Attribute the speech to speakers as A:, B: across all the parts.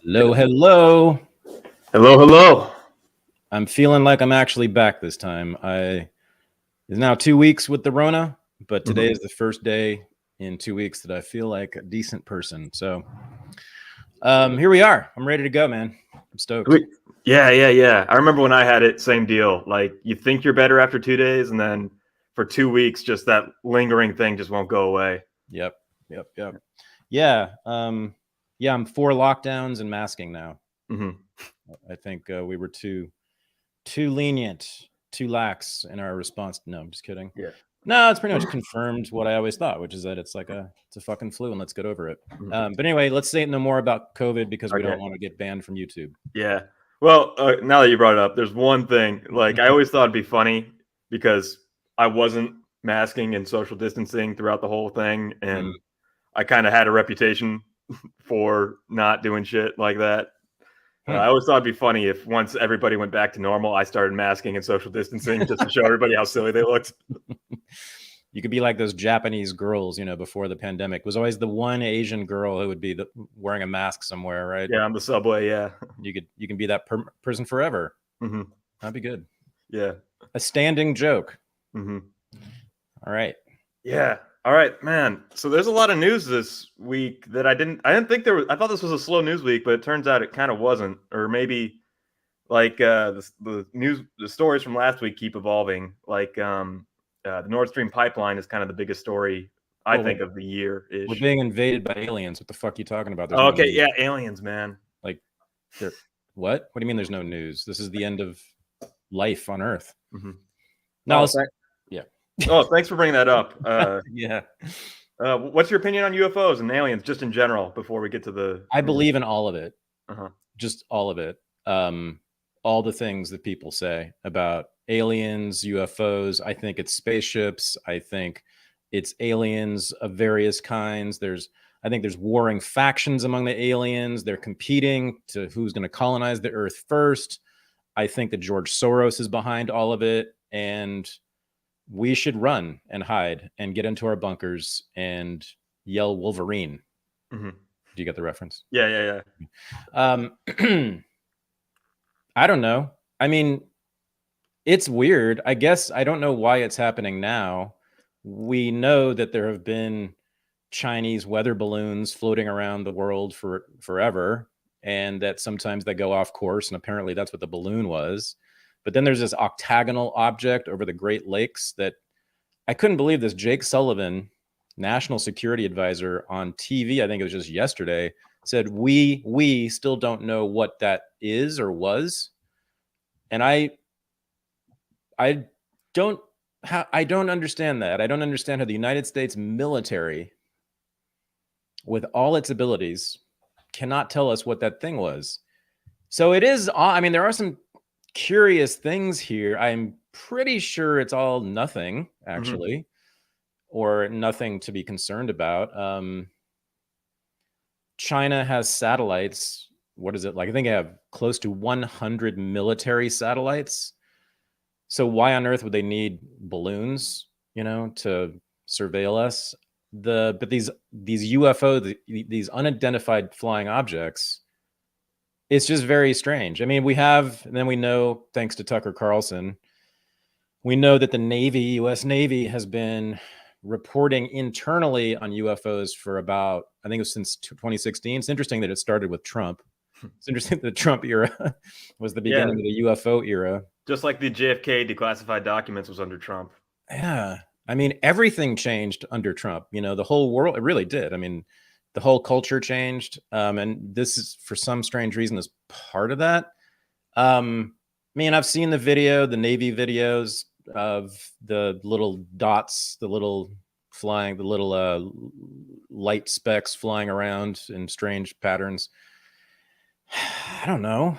A: Hello, hello.
B: Hello, hello.
A: I'm feeling like I'm actually back this time. It's now 2 weeks with the Rona, but today is the first day in 2 weeks that I feel like a decent person. So here we are. I'm ready to go, man. I'm stoked.
B: Yeah. I remember when I had it, same deal. Like you think you're better after 2 days, and then for 2 weeks, just that lingering thing just won't go away.
A: Yep. Yeah. I'm 4 lockdowns and masking now. I think we were too lenient, too lax in our response. No, I'm just kidding.
B: Yeah.
A: No, it's pretty much confirmed what I always thought, which is that it's a fucking flu and let's get over it. But anyway, let's say no more about COVID because we don't want to get banned from YouTube.
B: Yeah. Well, now that you brought it up, there's one thing. Like I always thought it'd be funny because I wasn't masking and social distancing throughout the whole thing, and I kind of had a reputation for not doing shit like that. I always thought it'd be funny if once everybody went back to normal, I started masking and social distancing just to show everybody how silly they looked.
A: You could be like those Japanese girls, before the pandemic. It was always the one Asian girl who would be wearing a mask somewhere, right?
B: Yeah, on the subway, yeah.
A: You can be that person forever. That'd be good.
B: Yeah.
A: A standing joke. All right.
B: Yeah. All right, man. So there's a lot of news this week that I didn't think there was. I thought this was a slow news week, but it turns out it kind of wasn't. Or maybe like the stories from last week keep evolving. Like the Nord Stream pipeline is kind of the biggest story I think of the year.
A: We're being invaded by aliens. What the fuck are you talking about?
B: Okay, yeah, aliens, man.
A: Like, what? What do you mean? There's no news? This is the end of life on Earth. No, yeah.
B: Oh, thanks for bringing that up.
A: Yeah.
B: What's your opinion on UFOs and aliens, just in general? Before we get to the,
A: I believe in all of it. Just all of it. All the things that people say about aliens, UFOs. I think it's spaceships. I think it's aliens of various kinds. I think there's warring factions among the aliens. They're competing to who's going to colonize the Earth first. I think that George Soros is behind all of it, and we should run and hide and get into our bunkers and yell Wolverine. Do you get the reference?
B: Yeah.
A: I don't know. I mean, it's weird. I guess I don't know why it's happening now. We know that there have been Chinese weather balloons floating around the world for forever, and that sometimes they go off course, and apparently that's what the balloon was. But then there's this octagonal object over the Great Lakes that I couldn't believe this. Jake Sullivan, national security advisor on TV, I think it was just yesterday, said, we still don't know what that is or was. And I don't understand that. I don't understand how the United States military, with all its abilities, cannot tell us what that thing was. So it is, I mean, there are some curious things here. I'm pretty sure it's all nothing, actually, or nothing to be concerned about. China has satellites. What is it like? I think I have close to 100 military satellites. So why on earth would they need balloons, to surveil us? But these UFO, these unidentified flying objects, it's just very strange. I mean, we know, thanks to Tucker Carlson, we know that the Navy, U.S. Navy, has been reporting internally on UFOs for about, I think it was since 2016. It's interesting that it started with Trump. It's interesting that the Trump era was the beginning of the UFO era.
B: Just like the JFK declassified documents was under Trump.
A: Yeah. I mean, everything changed under Trump. The whole world, it really did. I mean, the whole culture changed. And this is, for some strange reason, is part of that. I've seen the Navy videos of the little dots, the little light specks flying around in strange patterns. I don't know.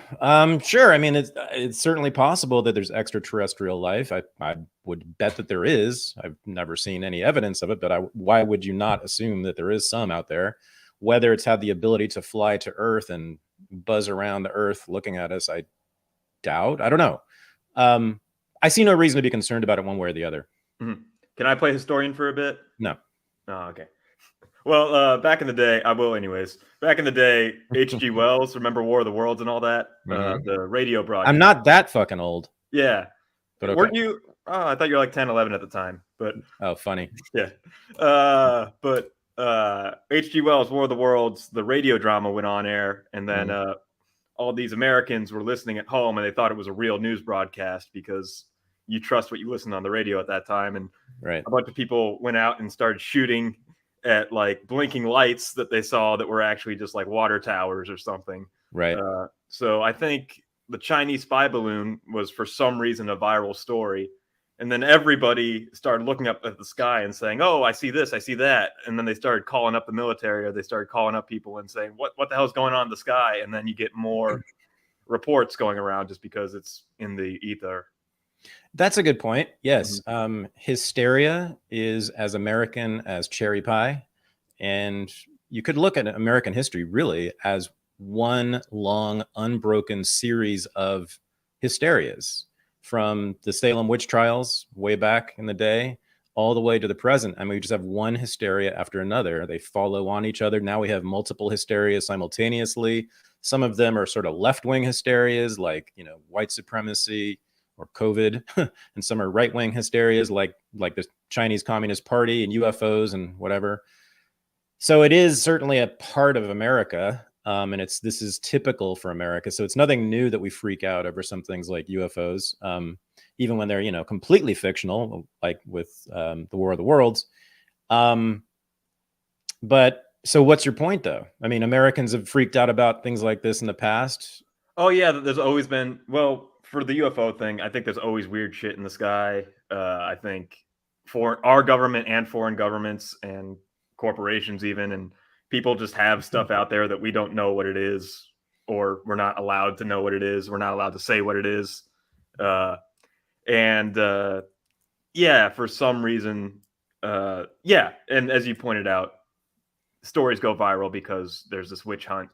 A: Sure. I mean, it's certainly possible that there's extraterrestrial life. I would bet that there is. I've never seen any evidence of it, but why would you not assume that there is some out there? Whether it's had the ability to fly to Earth and buzz around the Earth looking at us, I doubt. I don't know. I see no reason to be concerned about it one way or the other.
B: Can I play historian for a bit?
A: No.
B: Oh, okay. Well, back in the day, I will anyways. Back in the day, H.G. Wells, remember War of the Worlds and all that? The radio broadcast.
A: I'm not that fucking old.
B: Yeah.
A: But okay.
B: Weren't you? Oh, I thought you were like 10, 11 at the time. But
A: oh, funny.
B: Yeah. But H.G. Wells, War of the Worlds, the radio drama went on air, and then all these Americans were listening at home, and they thought it was a real news broadcast because you trust what you listen on the radio at that time. And a bunch of people went out and started shooting at like blinking lights that they saw that were actually just like water towers or something.
A: Right.
B: So I think the Chinese spy balloon was for some reason a viral story. And then everybody started looking up at the sky and saying, oh, I see this, I see that. And then they started calling up the military, or they started calling up people and saying, what the hell is going on in the sky? And then you get more reports going around just because it's in the ether.
A: That's a good point. Yes. Hysteria is as American as cherry pie. And you could look at American history really as one long, unbroken series of hysterias, from the Salem witch trials way back in the day all the way to the present. I mean, we just have one hysteria after another. They follow on each other. Now we have multiple hysterias simultaneously. Some of them are sort of left-wing hysterias, like, you know, white supremacy or COVID, and some are right-wing hysterias, like the Chinese Communist Party and UFOs and whatever. So it is certainly a part of America, and this is typical for America. So it's nothing new that we freak out over some things like UFOs, even when they're, you know, completely fictional, like with the War of the Worlds. But so what's your point, though? I mean, Americans have freaked out about things like this in the past.
B: Oh, yeah, there's always been, well, for the UFO thing, I think there's always weird shit in the sky. I think for our government and foreign governments and corporations even, and people just have stuff out there that we don't know what it is, or we're not allowed to know what it is. We're not allowed to say what it is. Yeah, for some reason, yeah. And as you pointed out, stories go viral because there's this witch hunt,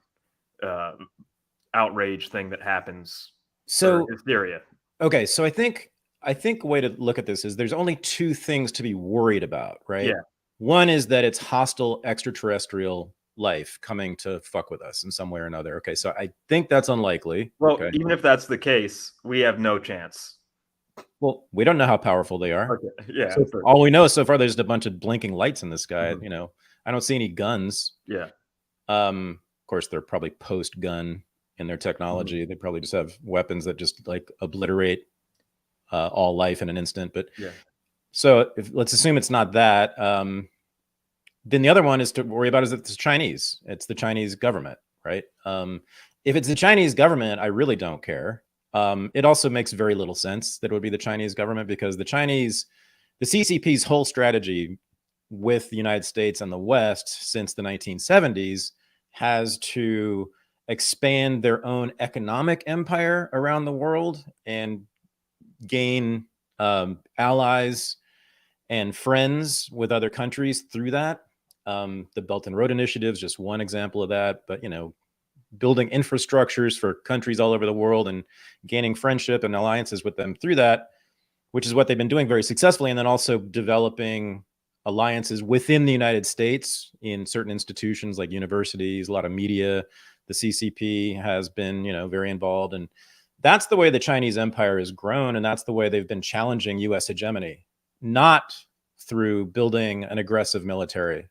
B: outrage thing that happens.
A: So
B: hysteria.
A: Okay, so I think a way to look at this is there's only two things to be worried about, right?
B: Yeah.
A: One is that it's hostile extraterrestrial life coming to fuck with us in some way or another. Okay, so I think that's unlikely.
B: Well,
A: okay.
B: Even if that's the case, we have no chance.
A: Well, we don't know how powerful they are.
B: Okay. Yeah.
A: So all we know so far, there's a bunch of blinking lights in the sky. You know, I don't see any guns.
B: Yeah.
A: Of course, they're probably post-gun in their technology. They probably just have weapons that just like obliterate all life in an instant. But
B: yeah.
A: So let's assume it's not that. Then the other one is to worry about is that it's Chinese. It's the Chinese government, right? If it's the Chinese government, I really don't care. It also makes very little sense that it would be the Chinese government, because the CCP's whole strategy with the United States and the West since the 1970s has to expand their own economic empire around the world and gain allies and friends with other countries through that. The Belt and Road Initiative is just one example of that. But, you know, building infrastructures for countries all over the world and gaining friendship and alliances with them through that, which is what they've been doing very successfully. And then also developing alliances within the United States in certain institutions like universities, a lot of media. The CCP has been, you know, very involved. And that's the way the Chinese empire has grown. And that's the way they've been challenging US hegemony, not through building an aggressive military.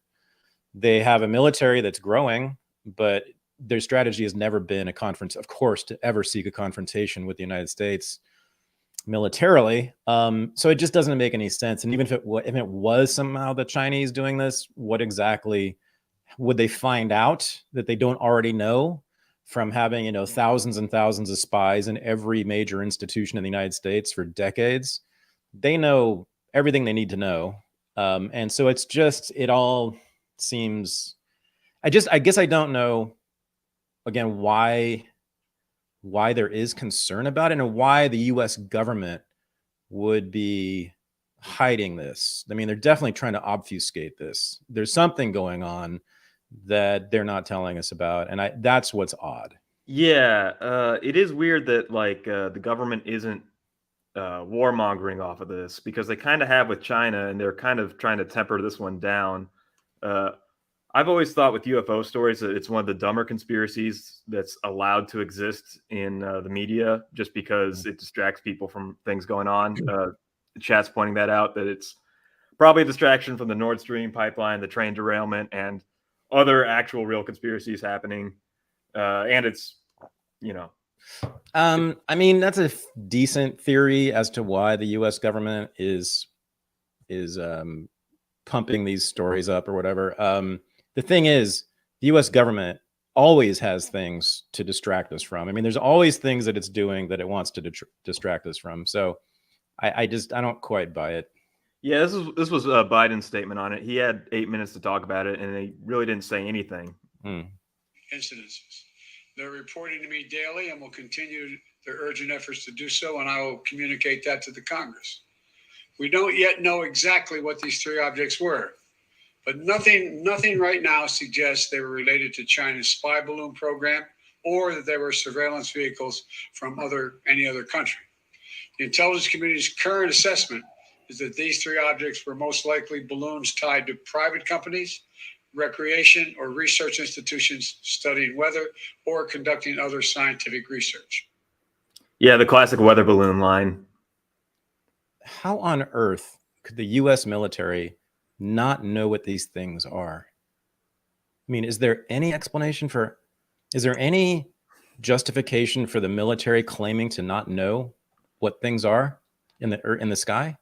A: They have a military that's growing, but their strategy has never been to ever seek a confrontation with the United States militarily. So it just doesn't make any sense. And even if it was somehow the Chinese doing this, what exactly would they find out that they don't already know from having, you know, thousands and thousands of spies in every major institution in the United States for decades? They know everything they need to know. And so it all seems, I guess I don't know, again, why there is concern about it and why the US government would be hiding this. I mean, they're definitely trying to obfuscate this. There's something going on that they're not telling us about. And that's what's odd.
B: Yeah. It is weird that the government isn't warmongering off of this, because they kind of have with China, and they're kind of trying to temper this one down. I've always thought with UFO stories that it's one of the dumber conspiracies that's allowed to exist in the media, just because it distracts people from things going on. The chat's pointing that out, that it's probably a distraction from the Nord Stream pipeline, the train derailment, and other actual real conspiracies happening. And it's,
A: I mean, that's a decent theory as to why the U.S. government is pumping these stories up or whatever. The thing is, the U.S. government always has things to distract us from. I mean, there's always things that it's doing that it wants to distract us from. So I don't quite buy it.
B: Yeah, this was Biden's statement on it. He had 8 minutes to talk about it, and he really didn't say anything.
C: Incidences. They're reporting to me daily and will continue their urgent efforts to do so, and I will communicate that to the Congress. We don't yet know exactly what these three objects were, but nothing right now suggests they were related to China's spy balloon program or that they were surveillance vehicles from any other country. The intelligence community's current assessment is that these three objects were most likely balloons tied to private companies, recreation or research institutions studying weather or conducting other scientific research.
B: Yeah, the classic weather balloon line.
A: How on earth could the U.S. military not know what these things are? I mean, is there any justification for the military claiming to not know what things are in the sky?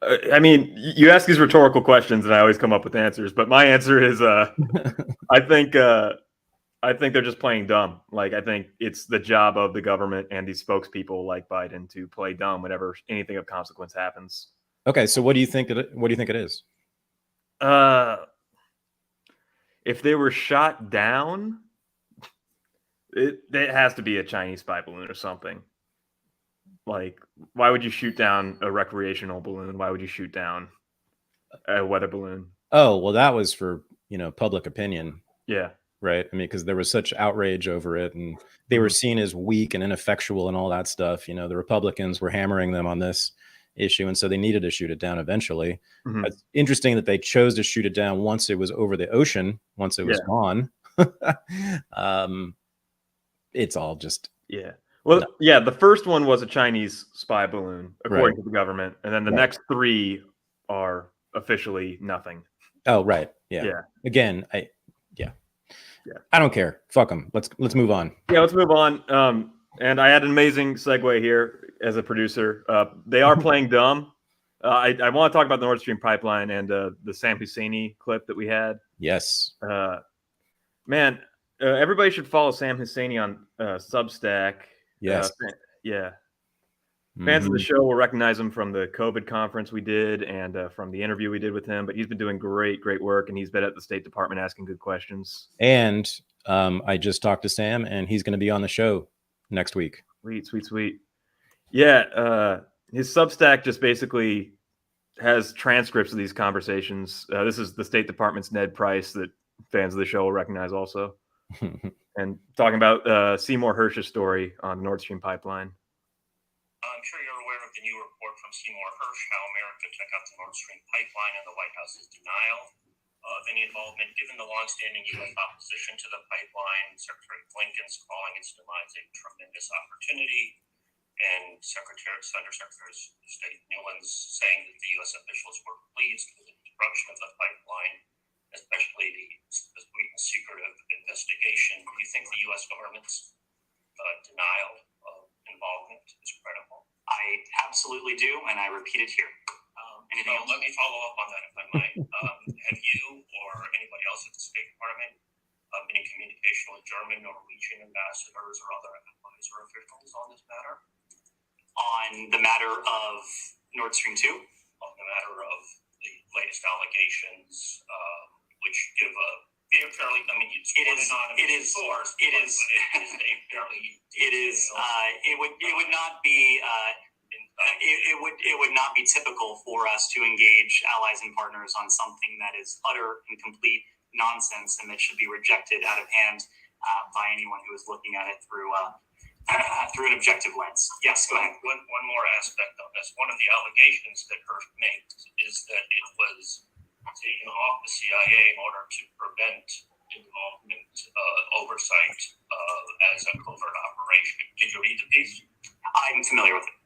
B: I mean, you ask these rhetorical questions and I always come up with answers, but my answer is I think they're just playing dumb. Like, I think it's the job of the government and these spokespeople like Biden to play dumb whenever anything of consequence happens.
A: Okay, so what do you think it is?
B: If they were shot down, it has to be a Chinese spy balloon or something. Like, why would you shoot down a recreational balloon? Why would you shoot down a weather balloon?
A: Oh, well, that was for, public opinion.
B: Yeah.
A: Right. I mean, because there was such outrage over it and they were seen as weak and ineffectual and all that stuff. The Republicans were hammering them on this issue. And so they needed to shoot it down eventually. It's interesting that they chose to shoot it down once it was over the ocean, once it was gone. It's all just.
B: Yeah. Well, yeah, the first one was a Chinese spy balloon, according to the government. And then the next three are officially nothing.
A: Oh, right. Yeah. Again, I don't care. Fuck them. Let's move on.
B: Yeah, let's move on. And I had an amazing segue here as a producer. They are playing dumb. I want to talk about the Nord Stream pipeline and the Sam Husseini clip that we had.
A: Yes.
B: Man, everybody should follow Sam Husseini on Substack.
A: Yes.
B: Fans of the show will recognize him from the COVID conference we did and from the interview we did with him. But he's been doing great work, and he's been at the State Department asking good questions.
A: And I just talked to Sam, and he's going to be on the show next week.
B: Sweet. Yeah, his Substack just basically has transcripts of these conversations. This is the State Department's Ned Price that fans of the show will recognize also. And talking about Seymour Hersh's story on the Nord Stream pipeline.
D: I'm sure you're aware of the new report from Seymour Hersh, how America took out the Nord Stream pipeline and the White House's denial of any involvement, given the longstanding U.S. opposition to the pipeline. Secretary Blinken's calling its demise a tremendous opportunity, and Undersecretary of State Nuland's saying that the U.S. officials were pleased with the disruption of the pipeline, especially the sweet and secretive investigation. Do you think the U.S. government's denial of involvement is credible?
E: I absolutely do, and I repeat it here.
D: Anything else? Let me follow up on that, if I might. Have you or anybody else at the State Department been in communication with German, Norwegian ambassadors or other advisor officials on this matter?
E: On the matter of Nord Stream 2?
D: On the matter of the latest allegations, which give a fairly, I mean, it's it is source. It would not be. It would not be typical for us to engage allies and partners on something that is utter and complete nonsense and that should be rejected out of hand by anyone who is looking at it through an objective lens. Yes, go ahead. One more aspect on this. One of the allegations that Hersh makes is that it was taken off the CIA in order to prevent involvement, oversight as a covert operation. Did you read the piece?
E: I'm familiar with it.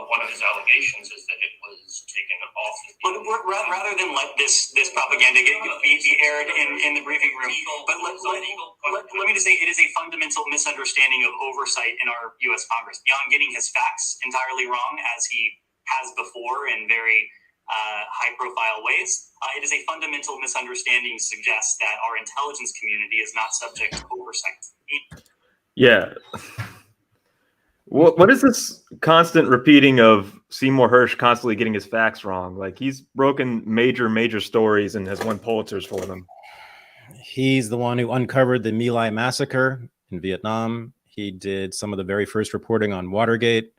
D: One of his allegations is that it was taken off.
E: But rather than let this propaganda be aired in the briefing room, but let me just say it is a fundamental misunderstanding of oversight in our U.S. Congress. Beyond getting his facts entirely wrong, as he has before in very high-profile ways, it is a fundamental misunderstanding to suggest that our intelligence community is not subject to oversight.
B: Yeah. What is this constant repeating of Seymour Hersh constantly getting his facts wrong? Like, he's broken major stories and has won Pulitzers for them.
A: He's the one who uncovered the My Lai massacre in Vietnam. He did some of the very first reporting on Watergate.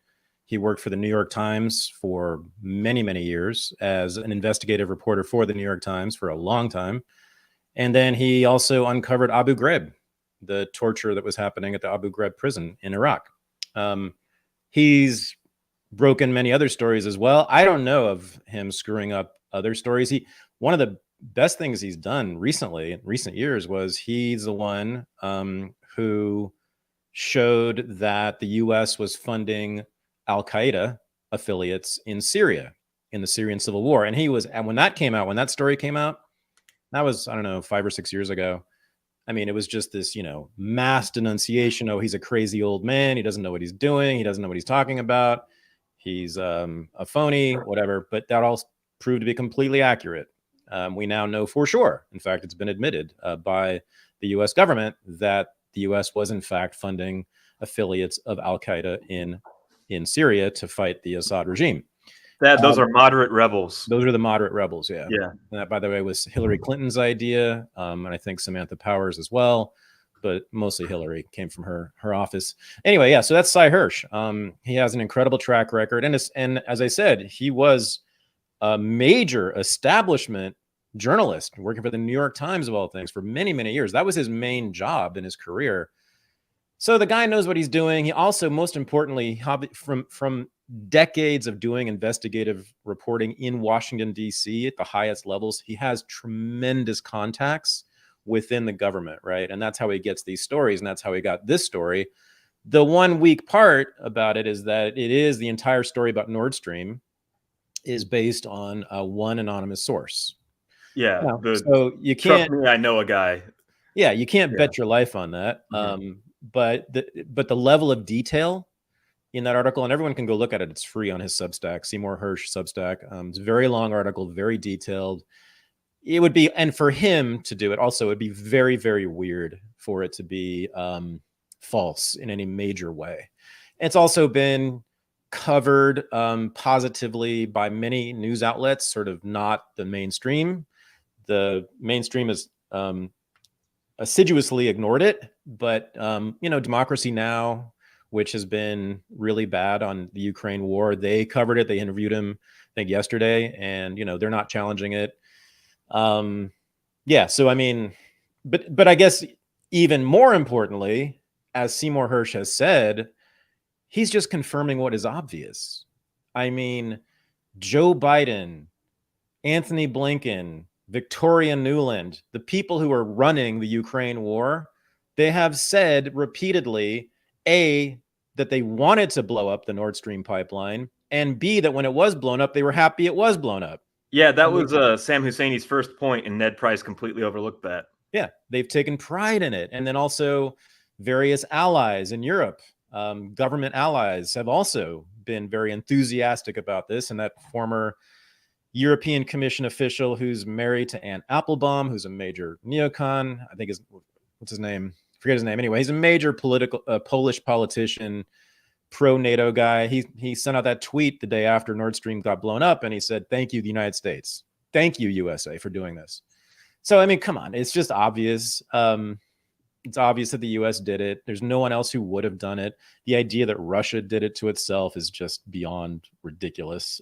A: He worked for the New York Times for many years as an investigative reporter for the New York Times for a long time. And then he also uncovered Abu Ghraib, the torture that was happening at the Abu Ghraib prison in Iraq. He's broken many other stories as well. I don't know of him screwing up other stories. One of the best things he's done recently, in recent years, was he's the one who showed that the U.S. was funding Al-Qaeda affiliates in Syria, in the Syrian civil war. And when that story came out, that was, I don't know, 5 or 6 years ago. I mean, it was just this, mass denunciation. Oh, he's a crazy old man. He doesn't know what he's doing. He doesn't know what he's talking about. He's a phony, whatever. But that all proved to be completely accurate. We now know for sure. In fact, it's been admitted by the U.S. government that the U.S. was, in fact, funding affiliates of Al-Qaeda in Syria to fight the Assad regime.
B: Those are moderate rebels.
A: Those are the moderate rebels, yeah.
B: Yeah.
A: And that, by the way, was Hillary Clinton's idea, and I think Samantha Powers as well, but mostly Hillary, came from her office. Anyway, yeah, so that's Cy Hersh. He has an incredible track record, and as I said, he was a major establishment journalist working for the New York Times, of all things, for many years. That was his main job in his career. So the guy knows what he's doing. He also, most importantly, from decades of doing investigative reporting in Washington, D.C. at the highest levels, he has tremendous contacts within the government, right? And that's how he gets these stories, and that's how he got this story. The one weak part about it is that the entire story about Nord Stream is based on one anonymous source.
B: Yeah.
A: So you can't.
B: Trust me, I know a guy.
A: Yeah, you can't bet your life on that.
B: Mm-hmm.
A: But the level of detail in that article, and everyone can go look at it. It's free on his Substack, Seymour Hersh Substack. It's a very long article, very detailed. It would be, and for him to do it also, it'd be very weird for it to be false in any major way. It's also been covered positively by many news outlets, sort of not the mainstream. The mainstream has assiduously ignored it, but Democracy Now!, which has been really bad on the Ukraine war, they covered it. They interviewed him, I think, yesterday, and they're not challenging it. So I mean, but I guess even more importantly, as Seymour Hersh has said, he's just confirming what is obvious. I mean, Joe Biden, Anthony Blinken, Victoria Nuland, the people who are running the Ukraine war, they have said repeatedly, A, that they wanted to blow up the Nord Stream pipeline, and B, that when it was blown up, they were happy it was blown up.
B: Yeah, that was Sam Husseini's first point, and Ned Price completely overlooked that.
A: Yeah, they've taken pride in it. And then also various allies in Europe, government allies, have also been very enthusiastic about this. And that former European Commission official who's married to Anne Applebaum, who's a major neocon, I think what's his name? Forget his name. Anyway, he's a major Polish politician, pro-NATO guy. He sent out that tweet the day after Nord Stream got blown up, and he said, "Thank you, the United States. Thank you, USA, for doing this." So, I mean, come on. It's just obvious. It's obvious that the U.S. did it. There's no one else who would have done it. The idea that Russia did it to itself is just beyond ridiculous.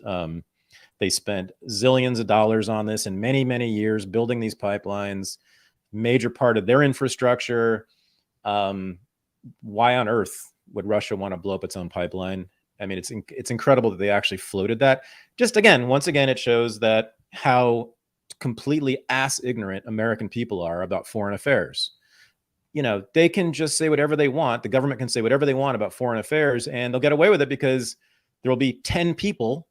A: They spent zillions of dollars on this in many years, building these pipelines, major part of their infrastructure. Why on earth would Russia want to blow up its own pipeline? I mean, it's incredible that they actually floated that. Just once again, it shows that how completely ass ignorant American people are about foreign affairs. You know, they can just say whatever they want. The government can say whatever they want about foreign affairs, and they'll get away with it because there will be 10 people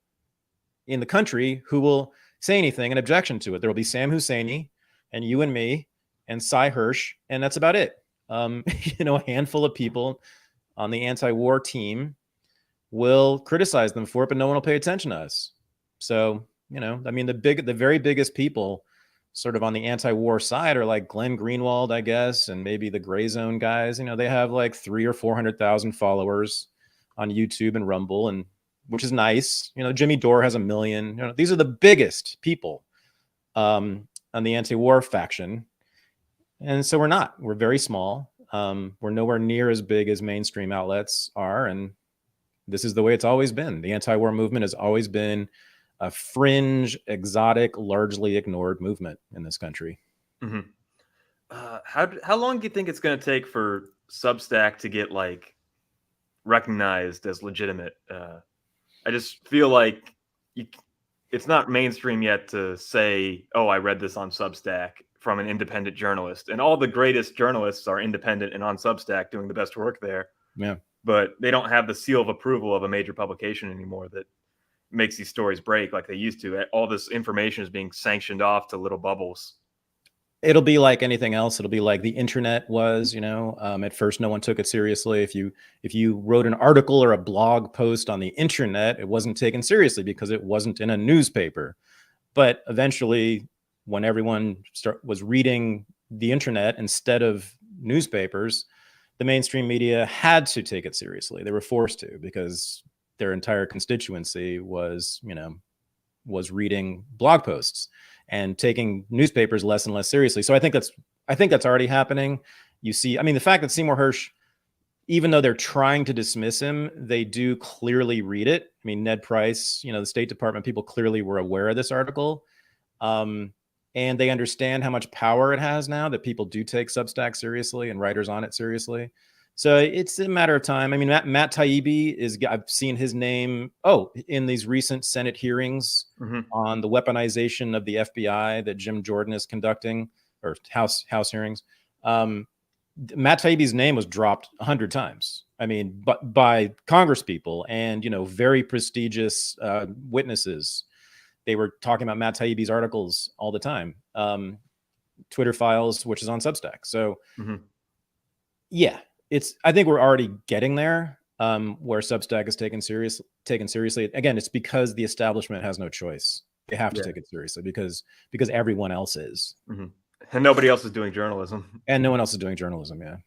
A: in the country who will say anything in objection to it. There will be Sam Husseini and you and me and Cy Hirsch, and that's about it. You know, a handful of people on the anti-war team will criticize them for it, but no one will pay attention to us. So, you know, I mean, the very biggest people sort of on the anti-war side are like Glenn Greenwald, I guess, and maybe the Gray Zone guys. You know, they have like 300,000 or 400,000 followers on YouTube and Rumble, and which is nice. You know, Jimmy Dore has 1 million. You know, these are the biggest people on the anti-war faction, and so we're very small. We're nowhere near as big as mainstream outlets are, and this is the way it's always been. The anti-war movement has always been a fringe, exotic, largely ignored movement in this country.
B: Mm-hmm. How long do you think it's going to take for Substack to get like recognized as legitimate? I just feel like it's not mainstream yet to say, "Oh, I read this on Substack from an independent journalist," and all the greatest journalists are independent and on Substack doing the best work there.
A: Yeah,
B: but they don't have the seal of approval of a major publication anymore that makes these stories break like they used to. All this information is being sanctioned off to little bubbles.
A: It'll be like anything else. It'll be like the internet was, you know, at first no one took it seriously. If you wrote an article or a blog post on the internet, it wasn't taken seriously because it wasn't in a newspaper. But eventually, when everyone was reading the internet instead of newspapers, the mainstream media had to take it seriously. They were forced to, because their entire constituency was reading blog posts and taking newspapers less and less seriously. So I think that's already happening. You see, I mean, the fact that Seymour Hersh, even though they're trying to dismiss him, they do clearly read it. I mean, Ned Price, you know, the State Department people clearly were aware of this article. And they understand how much power it has now that people do take Substack seriously and writers on it seriously. So it's a matter of time. I mean, Matt Taibbi I've seen his name, in these recent Senate hearings on the weaponization of the FBI that Jim Jordan is conducting, or House hearings. Matt Taibbi's name was dropped 100 times. I mean, but by Congress people and, you know, very prestigious witnesses. They were talking about Matt Taibbi's articles all the time. Twitter Files, which is on Substack. So yeah, I think we're already getting there, where Substack is taken seriously. Again, it's because the establishment has no choice. They have to take it seriously because everyone else is.
B: And nobody else is doing journalism.
A: And no one else is doing journalism, yeah.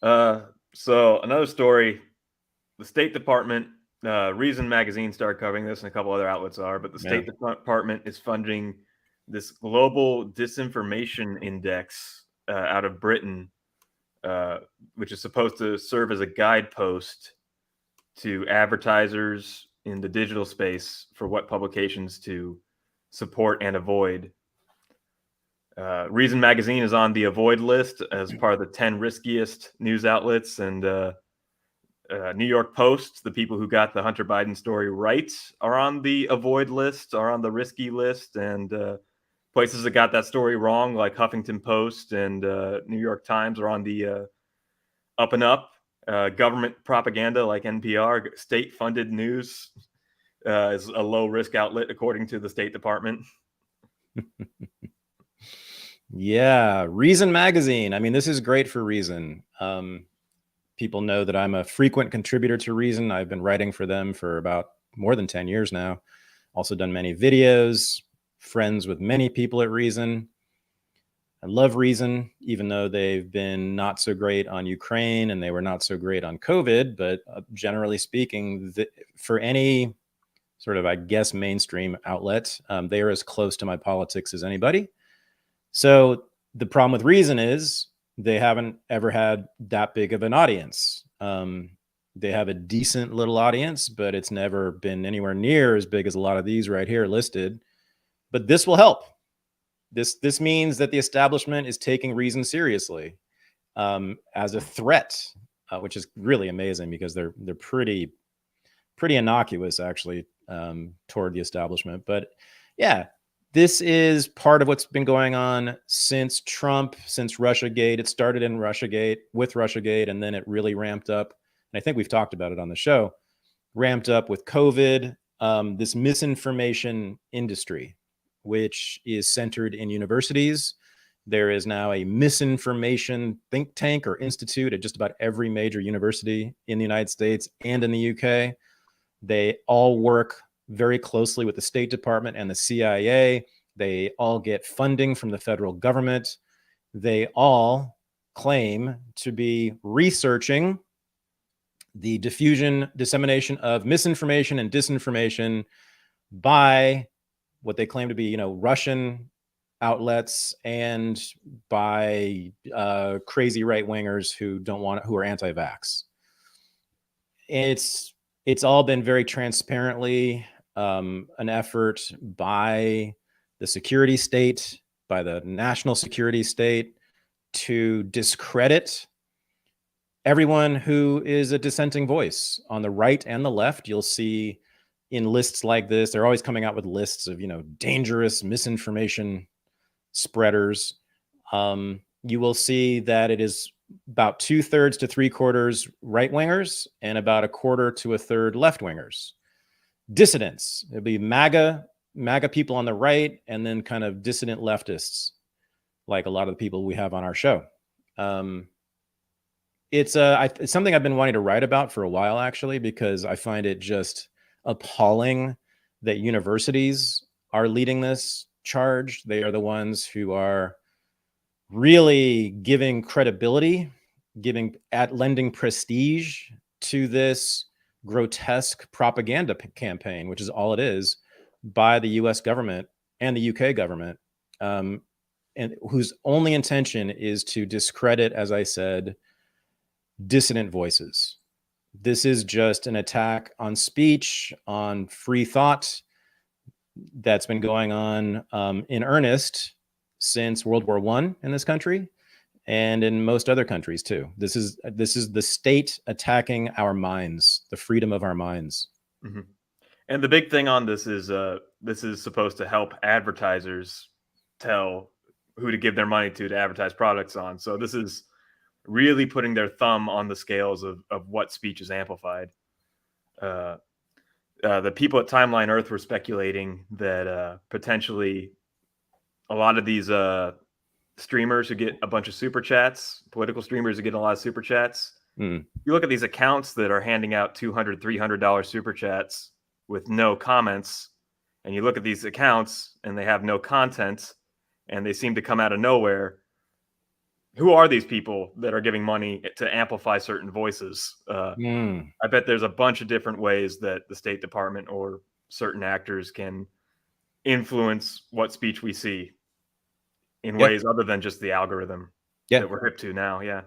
B: Yeah. So another story, the State Department, Reason Magazine started covering this, and a couple other outlets are, but the State Department is funding this global disinformation index out of Britain, which is supposed to serve as a guidepost to advertisers in the digital space for what publications to support and avoid. Reason Magazine is on the avoid list as part of the 10 riskiest news outlets, and New York Post, the people who got the Hunter Biden story right, are on the avoid list, are on the risky list, and places that got that story wrong, like Huffington Post and New York Times, are on the up and up. Government propaganda like NPR, state-funded news, is a low-risk outlet, according to the State Department.
A: Yeah, Reason Magazine. I mean, this is great for Reason. People know that I'm a frequent contributor to Reason. I've been writing for them for about more than 10 years now. Also done many videos, friends with many people at Reason. I love Reason, even though they've been not so great on Ukraine and they were not so great on COVID. But generally speaking, for any sort of, I guess, mainstream outlet, they are as close to my politics as anybody. So the problem with Reason is they haven't ever had that big of an audience. They have a decent little audience, but it's never been anywhere near as big as a lot of these right here listed. But this will help. This means that the establishment is taking Reason seriously as a threat, which is really amazing because they're pretty innocuous actually toward the establishment. But yeah, This is part of what's been going on since Trump, since Russiagate. It started in with Russiagate, and then it really ramped up. And I think we've talked about it on the show, ramped up with COVID, this misinformation industry, which is centered in universities. There is now a misinformation think tank or institute at just about every major university in the United States and in the UK. They all work very closely with the State Department and the CIA. They all get funding from the federal government. They all claim to be researching the dissemination of misinformation and disinformation by what they claim to be, Russian outlets and by crazy right-wingers who are anti-vax. It's all been very transparently an effort by the security state, by the national security state, to discredit everyone who is a dissenting voice on the right and the left. You'll see in lists like this, they're always coming out with lists of, dangerous misinformation spreaders. You will see that it is about 2/3 to 3/4 right-wingers and about 1/4 to 1/3 left-wingers. Dissidents. It'll be MAGA people on the right, and then kind of dissident leftists, like a lot of the people we have on our show. It's something I've been wanting to write about for a while, actually, because I find it just appalling that universities are leading this charge. They are the ones who are really giving credibility, lending prestige to this grotesque propaganda campaign, which is all it is, by the US government and the UK government, and whose only intention is to discredit, as I said, dissident voices. This is just an attack on speech, on free thought that's been going on in earnest since World War I in this country and in most other countries too. This is the state attacking our minds, the freedom of our minds.
B: Mm-hmm. And the big thing on this is supposed to help advertisers tell who to give their money to advertise products on. So this is really putting their thumb on the scales of what speech is amplified. The people at Timeline Earth were speculating that potentially a lot of these streamers who get a bunch of super chats, political streamers who get a lot of super chats, you look at these accounts that are handing out $200, $300 super chats with no comments, and you look at these accounts and they have no content and they seem to come out of nowhere. Who are these people that are giving money to amplify certain voices? I bet there's a bunch of different ways that the State Department or certain actors can influence what speech we see in ways other than just the algorithm that we're hip to now.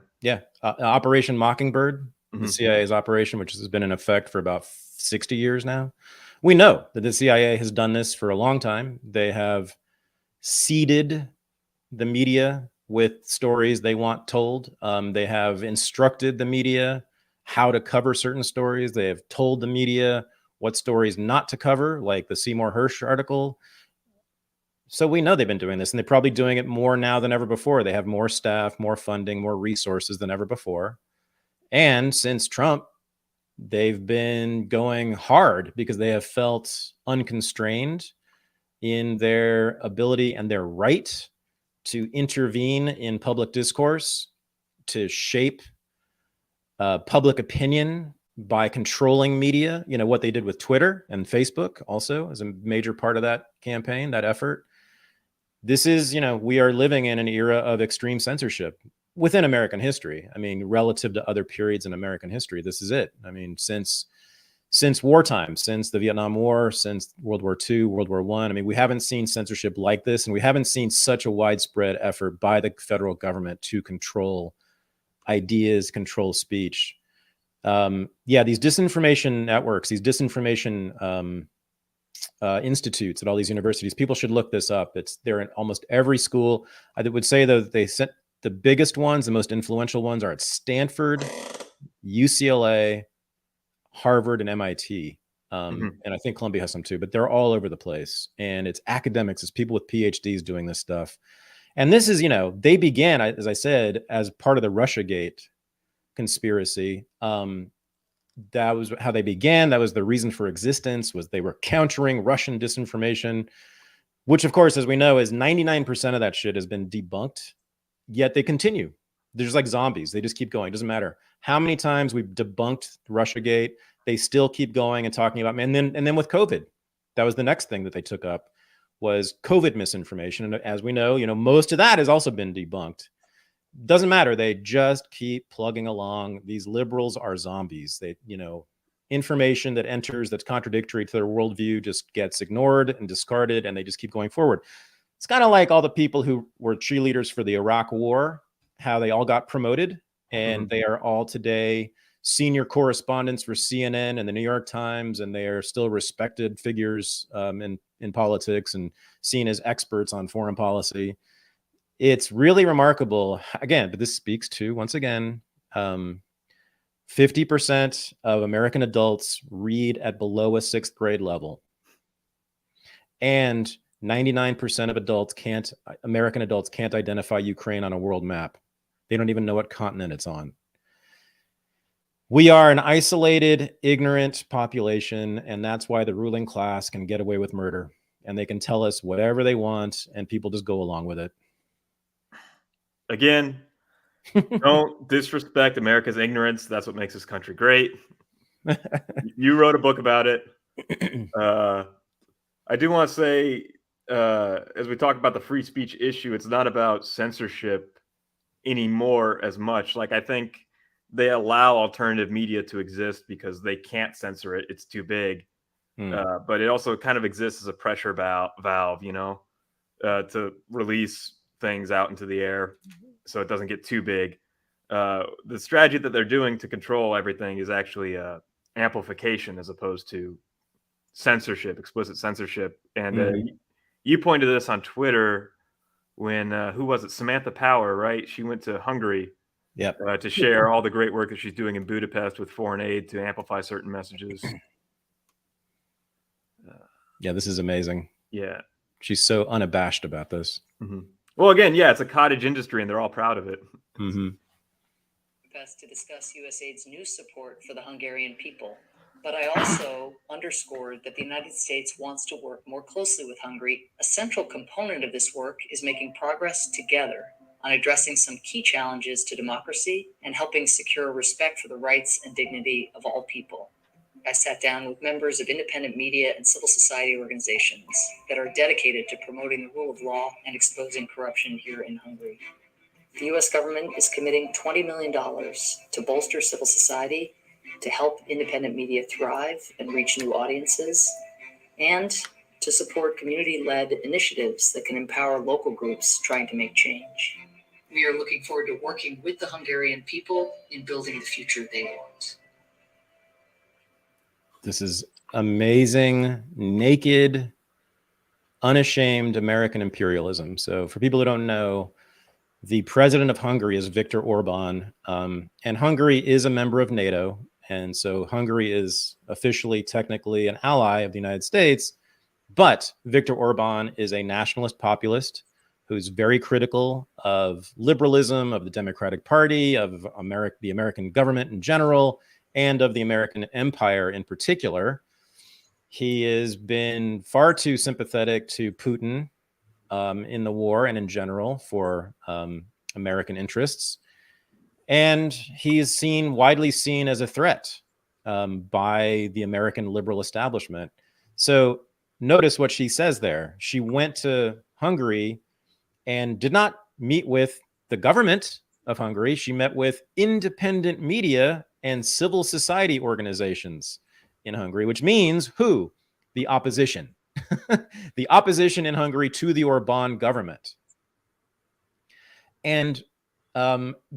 A: Operation Mockingbird, the CIA's operation, which has been in effect for about 60 years now. We know that the CIA has done this for a long time. They have seeded the media with stories they want told. They have instructed the media how to cover certain stories. They have told the media what stories not to cover, like the Seymour Hersh article. So we know they've been doing this, and they're probably doing it more now than ever before. They have more staff, more funding, more resources than ever before. And since Trump, they've been going hard because they have felt unconstrained in their ability and their right to intervene in public discourse, to shape public opinion by controlling media. You know, what they did with Twitter and Facebook also is a major part of that campaign, that effort. This is, we are living in an era of extreme censorship within American history. I mean, relative to other periods in American history, this is it. I mean, since wartime, since the Vietnam War, since World War II, World War I. I mean, we haven't seen censorship like this, and we haven't seen such a widespread effort by the federal government to control ideas, control speech. These disinformation networks, these disinformation institutes at all these universities, people should look this up. They're in almost every school. I would say that they sent the biggest ones, the most influential ones are at Stanford, UCLA, Harvard, and MIT. And I think Columbia has some too, but they're all over the place. And it's academics, it's people with PhDs doing this stuff. And this is, they began, as I said, as part of the Russiagate conspiracy. That was how they began. That was the reason for existence, was they were countering Russian disinformation, which, of course, as we know, is 99% of that shit has been debunked. Yet they continue. They're just like zombies. They just keep going. It doesn't matter how many times we've debunked Russiagate. They still keep going and talking about, and then with COVID, that was the next thing that they took up, was COVID misinformation. And as we know, most of that has also been debunked. Doesn't matter. They just keep plugging along. These liberals are zombies. They, information that enters that's contradictory to their worldview just gets ignored and discarded, and they just keep going forward. It's kind of like all the people who were cheerleaders for the Iraq War, how they all got promoted, and they are all today senior correspondents for CNN and the New York Times, and they are still respected figures in politics and seen as experts on foreign policy. It's really remarkable. Again, but this speaks to, once again, 50% of American adults read at below a 6th grade level. And 99% of American adults can't identify Ukraine on a world map. They don't even know what continent it's on. We are an isolated, ignorant population, and that's why the ruling class can get away with murder. And they can tell us whatever they want, and people just go along with it.
B: Again, don't disrespect America's ignorance. That's what makes this country great. You wrote a book about it. I do want to say, as we talk about the free speech issue, it's not about censorship anymore as much. Like, I think they allow alternative media to exist because they can't censor it. It's too big. But it also kind of exists as a pressure valve, to release things out into the air so it doesn't get too big. The strategy that they're doing to control everything is actually amplification as opposed to censorship, explicit censorship. And you pointed this on Twitter when, who was it? Samantha Power, right? She went to Hungary to share all the great work that she's doing in Budapest with foreign aid to amplify certain messages.
A: Yeah, this is amazing.
B: Yeah.
A: She's so unabashed about this.
B: Well, again, it's a cottage industry and they're all proud of it.
F: Best to discuss USAID's new support for the Hungarian people. But I also underscored that the United States wants to work more closely with Hungary. A central component of this work is making progress together on addressing some key challenges to democracy and helping secure respect for the rights and dignity of all people. I sat down with members of independent media and civil society organizations that are dedicated to promoting the rule of law and exposing corruption here in Hungary. The U.S. government is committing $20 million to bolster civil society, to help independent media thrive and reach new audiences, and to support community-led initiatives that can empower local groups trying to make change. We are looking forward to working with the Hungarian people in building the future they want.
A: This is amazing, naked, unashamed American imperialism. So for people who don't know, the president of Hungary is Viktor Orban, and Hungary is a member of NATO. And so Hungary is officially, technically an ally of the United States. But Viktor Orban is a nationalist populist who's very critical of liberalism, of the Democratic Party, of the American government in general, and of the American empire in particular. He has been far too sympathetic to Putin in the war and in general for American interests. And he is widely seen as a threat by the American liberal establishment. So notice what she says there. She went to Hungary and did not meet with the government of Hungary. She met with independent media and civil society organizations in Hungary, which means who? The opposition. The opposition in Hungary to the Orban government. And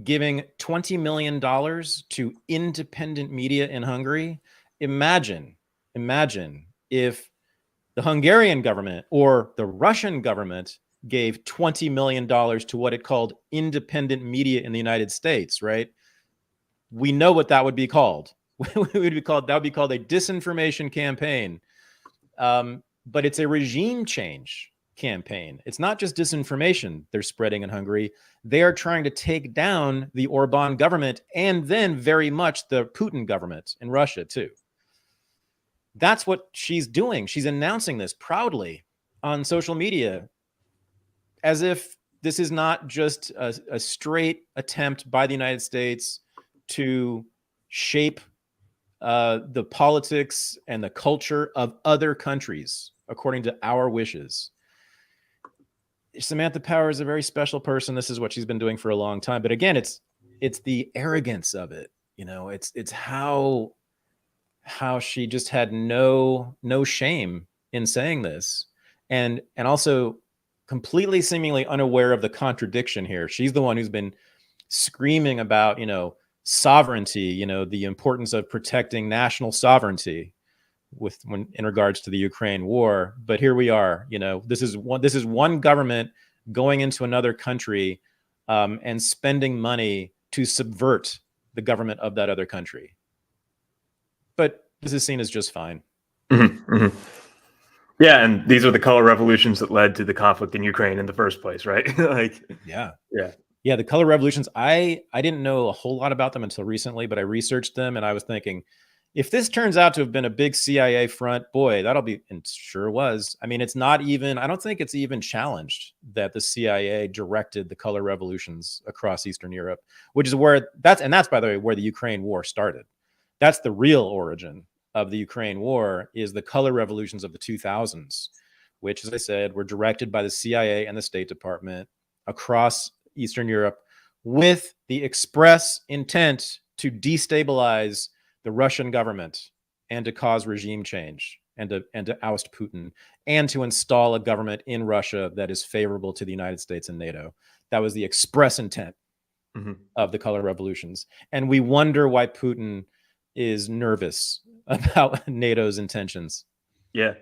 A: giving $20 million to independent media in Hungary. Imagine if the Hungarian government or the Russian government gave $20 million to what it called independent media in the United States, right? We know what that would be called. that would be called a disinformation campaign. But it's a regime change campaign. It's not just disinformation they're spreading in Hungary. They are trying to take down the Orban government and then very much the Putin government in Russia too. That's what she's doing. She's announcing this proudly on social media as if this is not just a straight attempt by the United States to shape the politics and the culture of other countries according to our wishes. Samantha Power is a very special person. This is what she's been doing for a long time. But again, it's the arrogance of it. You know, it's how she just had no shame in saying this, and also completely seemingly unaware of the contradiction here. She's the one who's been screaming about, you know, sovereignty, you know, the importance of protecting national sovereignty in regards to the Ukraine war. But here we are, you know, this is one government going into another country and spending money to subvert the government of that other country. But this is seen as just fine.
B: Mm-hmm, mm-hmm. Yeah, and these are the color revolutions that led to the conflict in Ukraine in the first place, right?
A: Yeah. The color revolutions. I didn't know a whole lot about them until recently, but I researched them and I was thinking, if this turns out to have been a big CIA front, boy, that'll be, and sure was. I mean, it's not even, I don't think it's even challenged that the CIA directed the color revolutions across Eastern Europe, which is that's by the way, where the Ukraine war started. That's the real origin of the Ukraine war, is the color revolutions of the 2000s, which, as I said, were directed by the CIA and the State Department across Eastern Europe with the express intent to destabilize the Russian government and to cause regime change and to oust Putin and to install a government in Russia that is favorable to the United States and NATO. That was the express intent of the color revolutions. And we wonder why Putin is nervous about NATO's intentions. Yeah.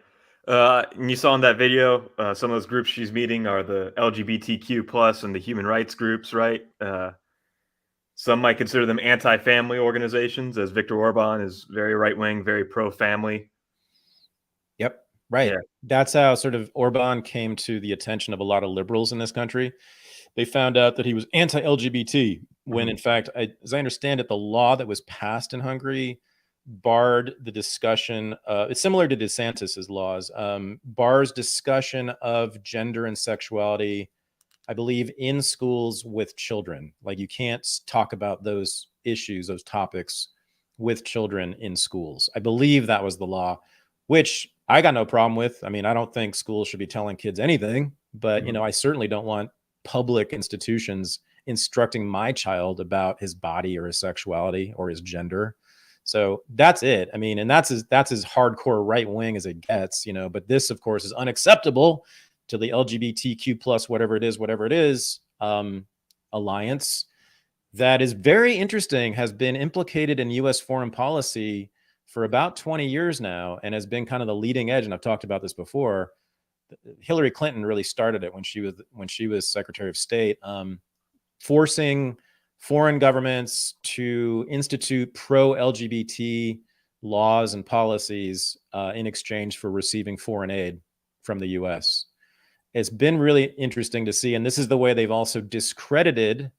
B: And you saw in that video, some of those groups she's meeting are the LGBTQ plus and the human rights groups, right? Some might consider them anti-family organizations, as Viktor Orban is very right-wing, very pro-family.
A: Yep, right. Yeah. That's how sort of Orban came to the attention of a lot of liberals in this country. They found out that he was anti-LGBT when, in fact, as I understand it, the law that was passed in Hungary barred the discussion. It's similar to DeSantis's laws, bars discussion of gender and sexuality, I believe, in schools with children. Like, you can't talk about those issues, those topics with children in schools. I believe that was the law, which I got no problem with. I mean, I don't think schools should be telling kids anything, but, you know, I certainly don't want public institutions instructing my child about his body or his sexuality or his gender. So that's it. I mean, and that's as hardcore right wing as it gets, you know, but this, of course, is unacceptable to the LGBTQ plus whatever it is, alliance that is very interesting, has been implicated in U.S. foreign policy for about 20 years now, and has been kind of the leading edge. And I've talked about this before. Hillary Clinton really started it when she was Secretary of State, forcing foreign governments to institute pro-LGBT laws and policies in exchange for receiving foreign aid from the U.S. It's been really interesting to see. And this is the way they've also discredited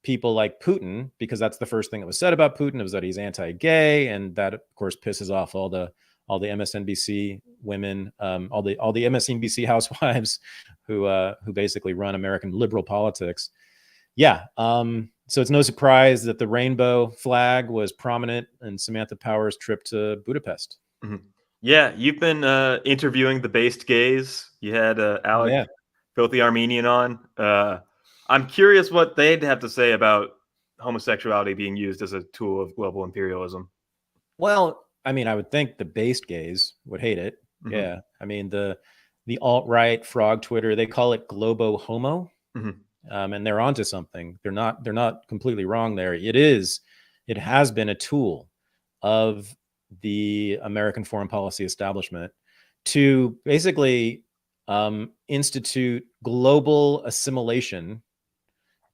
A: people like Putin, because that's the first thing that was said about Putin, was that he's anti-gay. And that, of course, pisses off all the MSNBC women, all the MSNBC housewives who basically run American liberal politics. Yeah. So it's no surprise that the rainbow flag was prominent in Samantha Power's trip to Budapest.
B: Mm-hmm. Yeah, you've been interviewing the based gays. You had Alex, Filthy Armenian, on. I'm curious what they'd have to say about homosexuality being used as a tool of global imperialism.
A: Well, I mean, I would think the based gays would hate it. Mm-hmm. Yeah. I mean, the alt-right frog Twitter, they call it globo homo. Mm-hmm. And they're onto something. They're not completely wrong there. It has been a tool of the American foreign policy establishment to basically institute global assimilation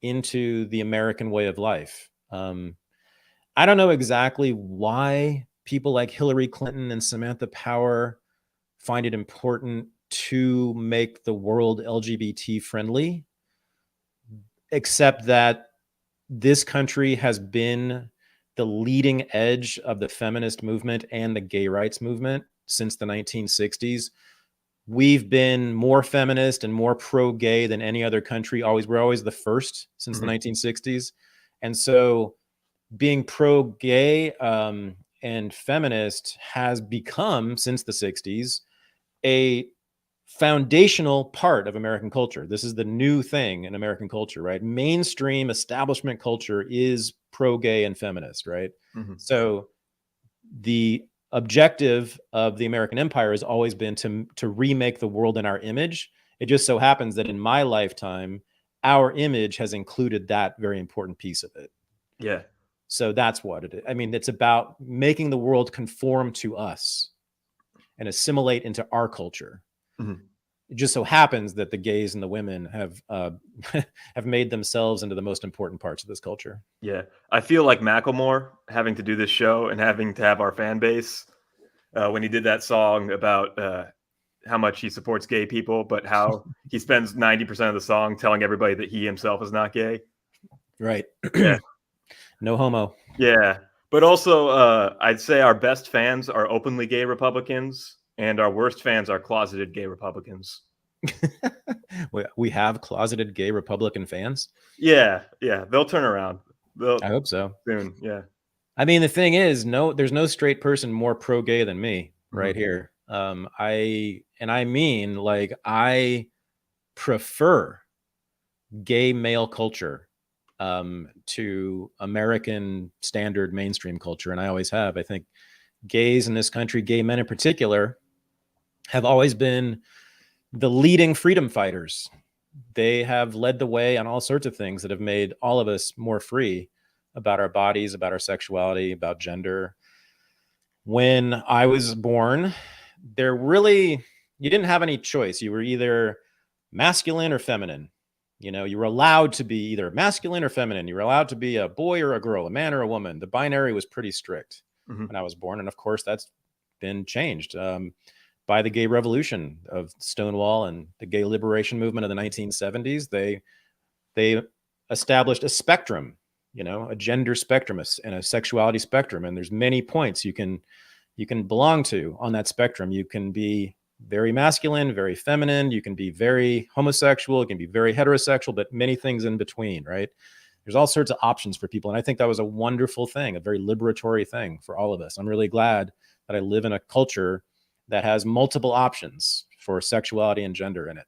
A: into the American way of life. I I don't know exactly why people like Hillary Clinton and Samantha Power find it important to make the world LGBT friendly, except that this country has been the leading edge of the feminist movement and the gay rights movement since the 1960s. We've been more feminist and more pro-gay than any other country. We're always the first since the 1960s. And so being pro-gay and feminist has become, since the 60s, a foundational part of American culture. This is the new thing in American culture, right? Mainstream establishment culture is pro-gay and feminist, right? So the objective of the American empire has always been to remake the world in our image. It just so happens that in my lifetime, our image has included that very important piece of it.
B: Yeah.
A: So that's what it is. I mean, it's about making the world conform to us and assimilate into our culture. It just so happens that the gays and the women have have made themselves into the most important parts of this culture.
B: Yeah, I feel like Macklemore having to do this show and having to have our fan base when he did that song about how much he supports gay people, but how he spends 90% of the song telling everybody that he himself is not gay.
A: Right.
B: Yeah.
A: No homo.
B: Yeah. But also, I'd say our best fans are openly gay Republicans, and our worst fans are closeted gay Republicans.
A: We have closeted gay Republican fans?
B: Yeah. They'll turn around.
A: I hope so.
B: Soon, yeah.
A: I mean, the thing is, there's no straight person more pro-gay than me right here. I prefer gay male culture to American standard mainstream culture, and I always have. I think gays in this country, gay men in particular, have always been the leading freedom fighters. They have led the way on all sorts of things that have made all of us more free about our bodies, about our sexuality, about gender. When I was born, you didn't have any choice. You were either masculine or feminine. You know, you were allowed to be either masculine or feminine. You were allowed to be a boy or a girl, a man or a woman. The binary was pretty strict when I was born. And of course, that's been changed by the gay revolution of Stonewall and the gay liberation movement of the 1970s. They established a spectrum, a gender spectrum and a sexuality spectrum. And there's many points you can belong to on that spectrum. You can be very masculine, very feminine. You can be very homosexual. You can be very heterosexual, but many things in between, right? There's all sorts of options for people. And I think that was a wonderful thing, a very liberatory thing for all of us. I'm really glad that I live in a culture that has multiple options for sexuality and gender in it.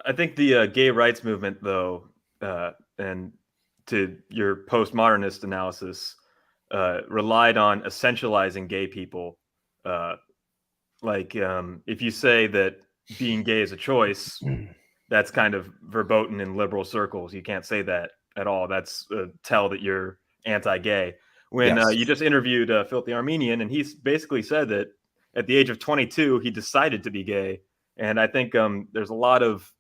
B: I think the gay rights movement, though, and to your postmodernist analysis, relied on essentializing gay people. If you say that being gay is a choice, that's kind of verboten in liberal circles. You can't say that at all. That's a tell that you're anti-gay. When you just interviewed Filthy Armenian, and he basically said that at the age of 22, he decided to be gay. And I think there's a lot of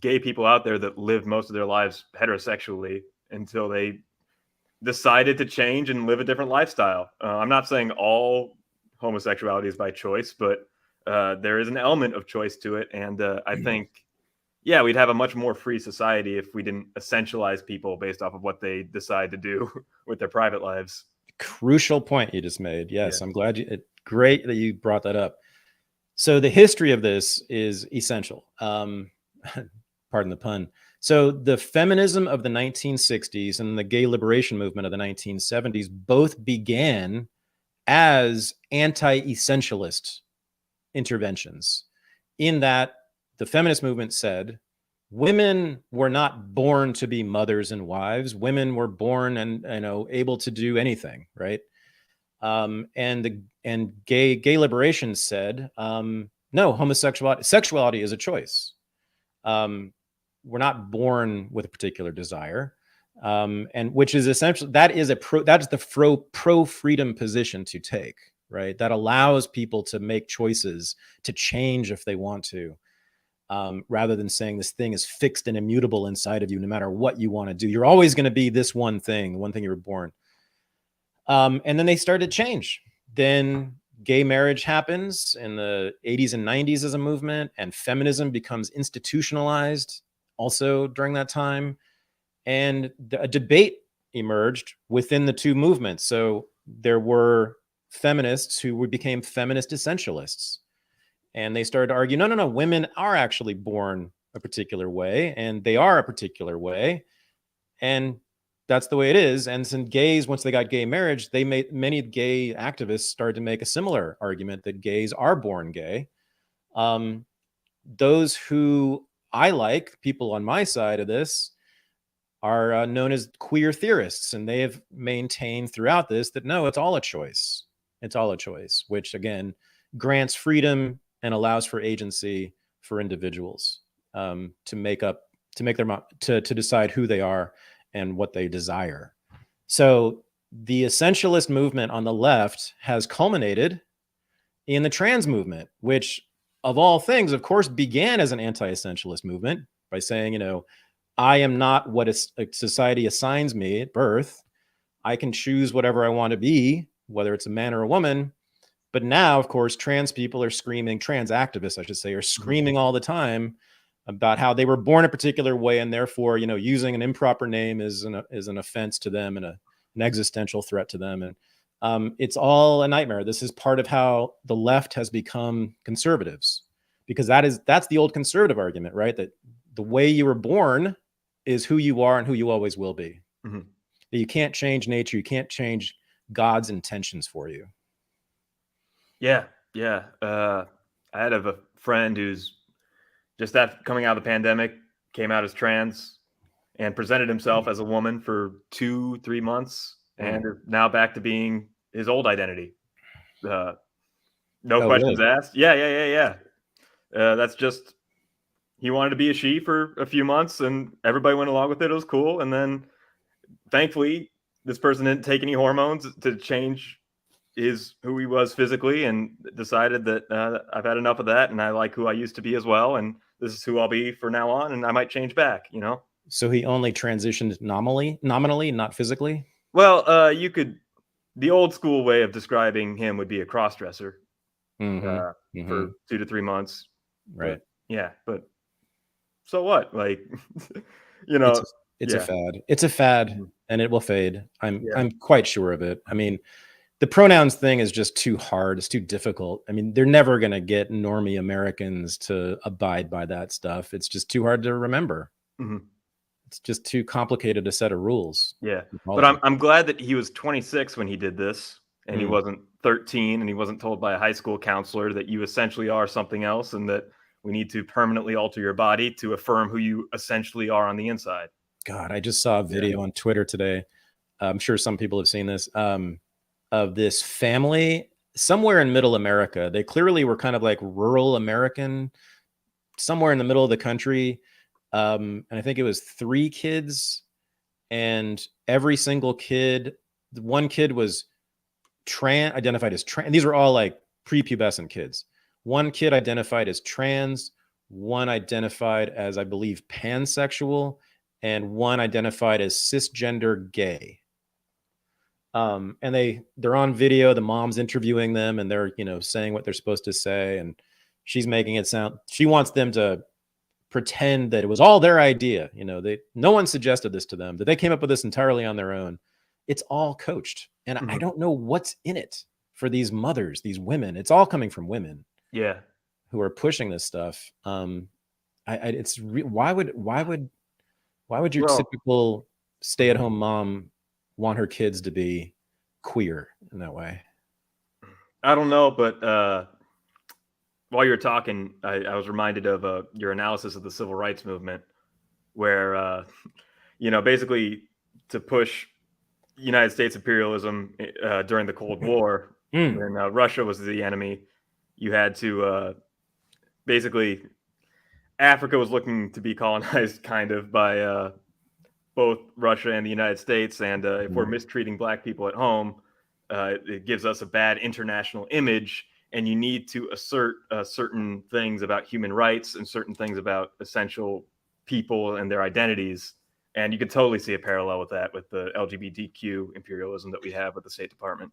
B: gay people out there that live most of their lives heterosexually until they decided to change and live a different lifestyle. I'm not saying all homosexuality is by choice, but there is an element of choice to it. And I think, we'd have a much more free society if we didn't essentialize people based off of what they decide to do with their private lives.
A: Crucial point you just made. Yes, I'm glad great that you brought that up. So the history of this is essential. Pardon the pun. So the feminism of the 1960s and the gay liberation movement of the 1970s both began as anti-essentialist interventions, in that the feminist movement said women were not born to be mothers and wives. Women were born and able to do anything, right? And gay liberation said no, sexuality is a choice. We're not born with a particular desire, and which is essentially that is the pro freedom position to take, right? That allows people to make choices, to change if they want to, rather than saying this thing is fixed and immutable inside of you, no matter what you want to do. You're always going to be this one thing, the one thing you were born. And then they started to change. Then gay marriage happens in the 80s and 90s as a movement, and feminism becomes institutionalized also during that time. And a debate emerged within the two movements. So there were feminists who became feminist essentialists. And they started to argue, no, women are actually born a particular way, and they are a particular way. And that's the way it is. And since gays, once they got gay marriage, many gay activists started to make a similar argument that gays are born gay. Those who I like, people on my side of this, are known as queer theorists, and they have maintained throughout this that no, it's all a choice. It's all a choice, which again grants freedom and allows for agency for individuals to decide who they are and what they desire. So the essentialist movement on the left has culminated in the trans movement, which of all things, of course, began as an anti-essentialist movement by saying, I am not what a society assigns me at birth. I can choose whatever I want to be, whether it's a man or a woman. But now, of course, trans people are screaming, trans activists, I should say, are screaming all the time about how they were born a particular way, and therefore, using an improper name is an offense to them and an existential threat to them. And it's all a nightmare. This is part of how the left has become conservatives, because that's the old conservative argument, right? That the way you were born is who you are and who you always will be. Mm-hmm. That you can't change nature. You can't change God's intentions for you.
B: Yeah. I had a friend who's just coming out of the pandemic, came out as trans and presented himself as a woman for 2-3 months and is now back to being his old identity. No questions
A: really?
B: asked. Yeah. That's just, he wanted to be a she for a few months and everybody went along with it. It was cool. And then thankfully this person didn't take any hormones to change who he was physically, and decided that I've had enough of that and I like who I used to be as well. And this is who I'll be for now on. And I might change back,
A: So he only transitioned nominally, not physically?
B: Well, the old school way of describing him would be a cross-dresser for 2 to 3 months.
A: Right.
B: But so what? Like,
A: it's a fad. It's a fad and it will fade. I'm quite sure of it. I mean, the pronouns thing is just too hard. It's too difficult. I mean, they're never going to get normie Americans to abide by that stuff. It's just too hard to remember. Mm-hmm. It's just too complicated a set of rules.
B: Yeah. But I'm glad that he was 26 when he did this, and he wasn't 13, and he wasn't told by a high school counselor that you essentially are something else and that we need to permanently alter your body to affirm who you essentially are on the inside.
A: God, I just saw a video on Twitter today. I'm sure some people have seen this. Of this family somewhere in middle America. They clearly were kind of like rural American, somewhere in the middle of the country. And I think it was 3 kids, and every single kid, one kid was identified as trans. These were all like prepubescent kids. One kid identified as trans, one identified as, I believe, pansexual, and one identified as cisgender gay. And they're on video, the mom's interviewing them, and they're, saying what they're supposed to say. And she's making it sound, she wants them to pretend that it was all their idea. No one suggested this to them, that they came up with this entirely on their own. It's all coached. And I don't know what's in it for these mothers, these women. It's all coming from women.
B: Yeah.
A: Who are pushing this stuff. Why would your typical stay-at-home mom want her kids to be queer in that way?
B: I don't know, but while you're talking, I was reminded of your analysis of the civil rights movement, where basically to push United States imperialism during the Cold War, when Russia was the enemy, you had to basically, Africa was looking to be colonized kind of by both Russia and the United States. And if we're mistreating Black people at home, it gives us a bad international image. And you need to assert certain things about human rights and certain things about essential people and their identities. And you could totally see a parallel with that, with the LGBTQ imperialism that we have with the State Department.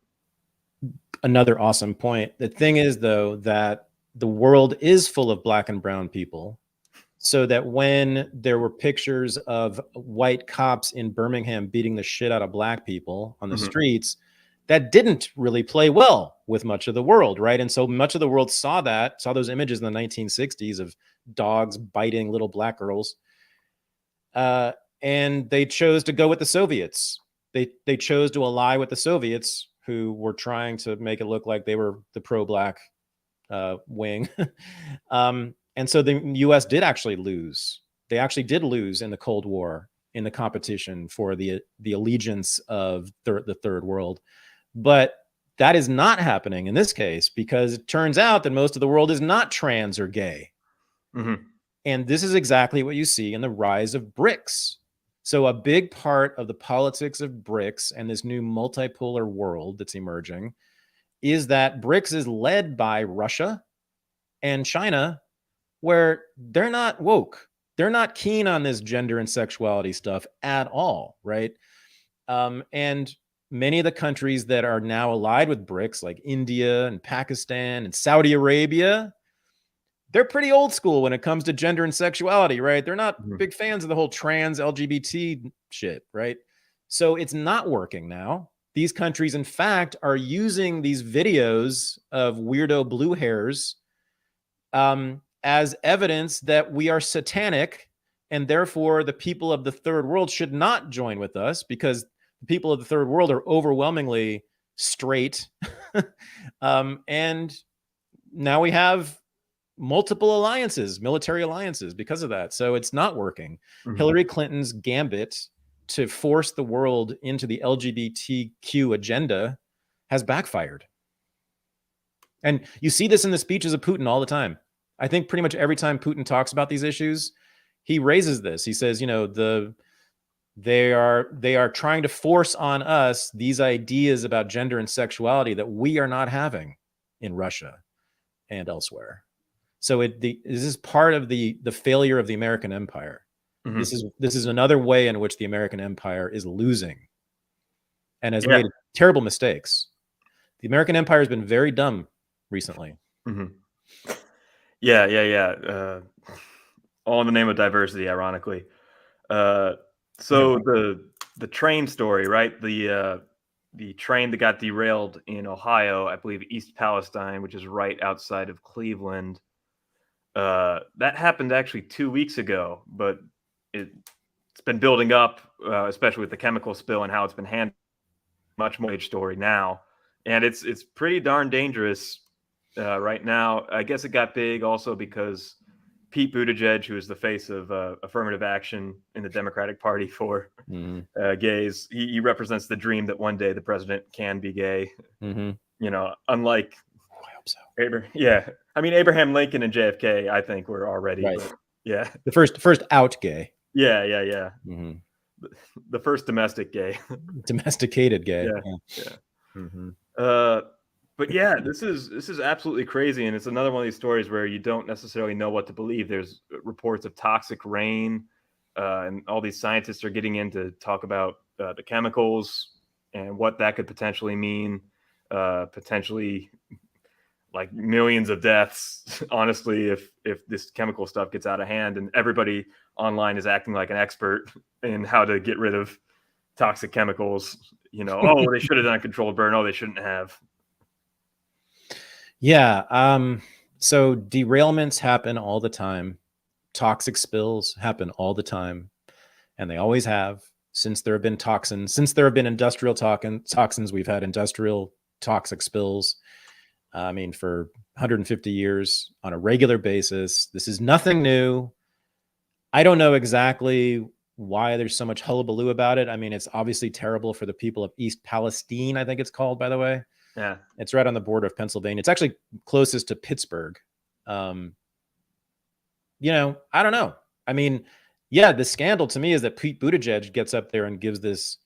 A: Another awesome point. The thing is, though, that the world is full of black and brown people, so that when there were pictures of white cops in Birmingham beating the shit out of black people on the streets, that didn't really play well with much of the world, right? And so much of the world saw those images in the 1960s of dogs biting little black girls. And they chose to go with the Soviets. They chose to ally with the Soviets, who were trying to make it look like they were the pro-black wing. And so the U.S. did actually lose. They actually did lose in the Cold War in the competition for the allegiance of the third world. But that is not happening in this case, because it turns out that most of the world is not trans or gay. And this is exactly what you see in the rise of BRICS. So a big part of the politics of BRICS and this new multipolar world that's emerging is that BRICS is led by Russia and China, where they're not woke. They're not keen on this gender and sexuality stuff at all, right? And many of the countries that are now allied with BRICS, like India and Pakistan and Saudi Arabia, they're pretty old school when it comes to gender and sexuality, right? They're not big fans of the whole trans LGBT shit, right? So it's not working now. These countries, in fact, are using these videos of weirdo blue hairs as evidence that we are satanic, and therefore the people of the third world should not join with us, because the people of the third world are overwhelmingly straight. And now we have multiple alliances, military alliances, because of that. So it's not working. Hillary Clinton's gambit to force the world into the LGBTQ agenda has backfired. And you see this in the speeches of Putin all the time. I think pretty much every time Putin talks about these issues, he raises this. He says, you know, they are trying to force on us these ideas about gender and sexuality that we are not having in Russia and elsewhere. So this is part of the failure of the American empire. This is another way in which the American empire is losing and has made terrible mistakes. The American empire has been very dumb recently.
B: Yeah. All in the name of diversity, ironically. So the train story, right? The train that got derailed in Ohio, I believe East Palestine, which is right outside of Cleveland. That happened actually 2 weeks ago, but it's been building up, especially with the chemical spill and how it's been handled. Much more story now, and it's pretty darn dangerous right now. I guess it got big also because Pete Buttigieg, who is the face of affirmative action in the Democratic Party for gays, he represents the dream that one day the president can be gay. You know, unlike
A: I hope so.
B: Abraham Lincoln and JFK, I think, were already
A: the first out gay.
B: The first domestic gay.
A: Domesticated gay.
B: But yeah, this is absolutely crazy, and it's another one of these stories where you don't necessarily know what to believe. There's reports of toxic rain, and all these scientists are getting in to talk about the chemicals and what that could potentially mean. Potentially, like millions of deaths, honestly, if this chemical stuff gets out of hand, and everybody online is acting like an expert in how to get rid of toxic chemicals. You know, oh, they should have done a controlled burn. Oh, they shouldn't have.
A: Yeah. So derailments happen all the time. Toxic spills happen all the time. And they always have, since there have been toxins, since there have been industrial toxins, we've had industrial toxic spills. I mean, for 150 years on a regular basis. This is nothing new. I don't know exactly why there's so much hullabaloo about it. I mean, it's obviously terrible for the people of East Palestine, I think it's called, by the way.
B: Yeah.
A: It's right on the border of Pennsylvania. It's actually closest to Pittsburgh. You know, I don't know. I mean, yeah, the scandal to me is that Pete Buttigieg gets up there and gives this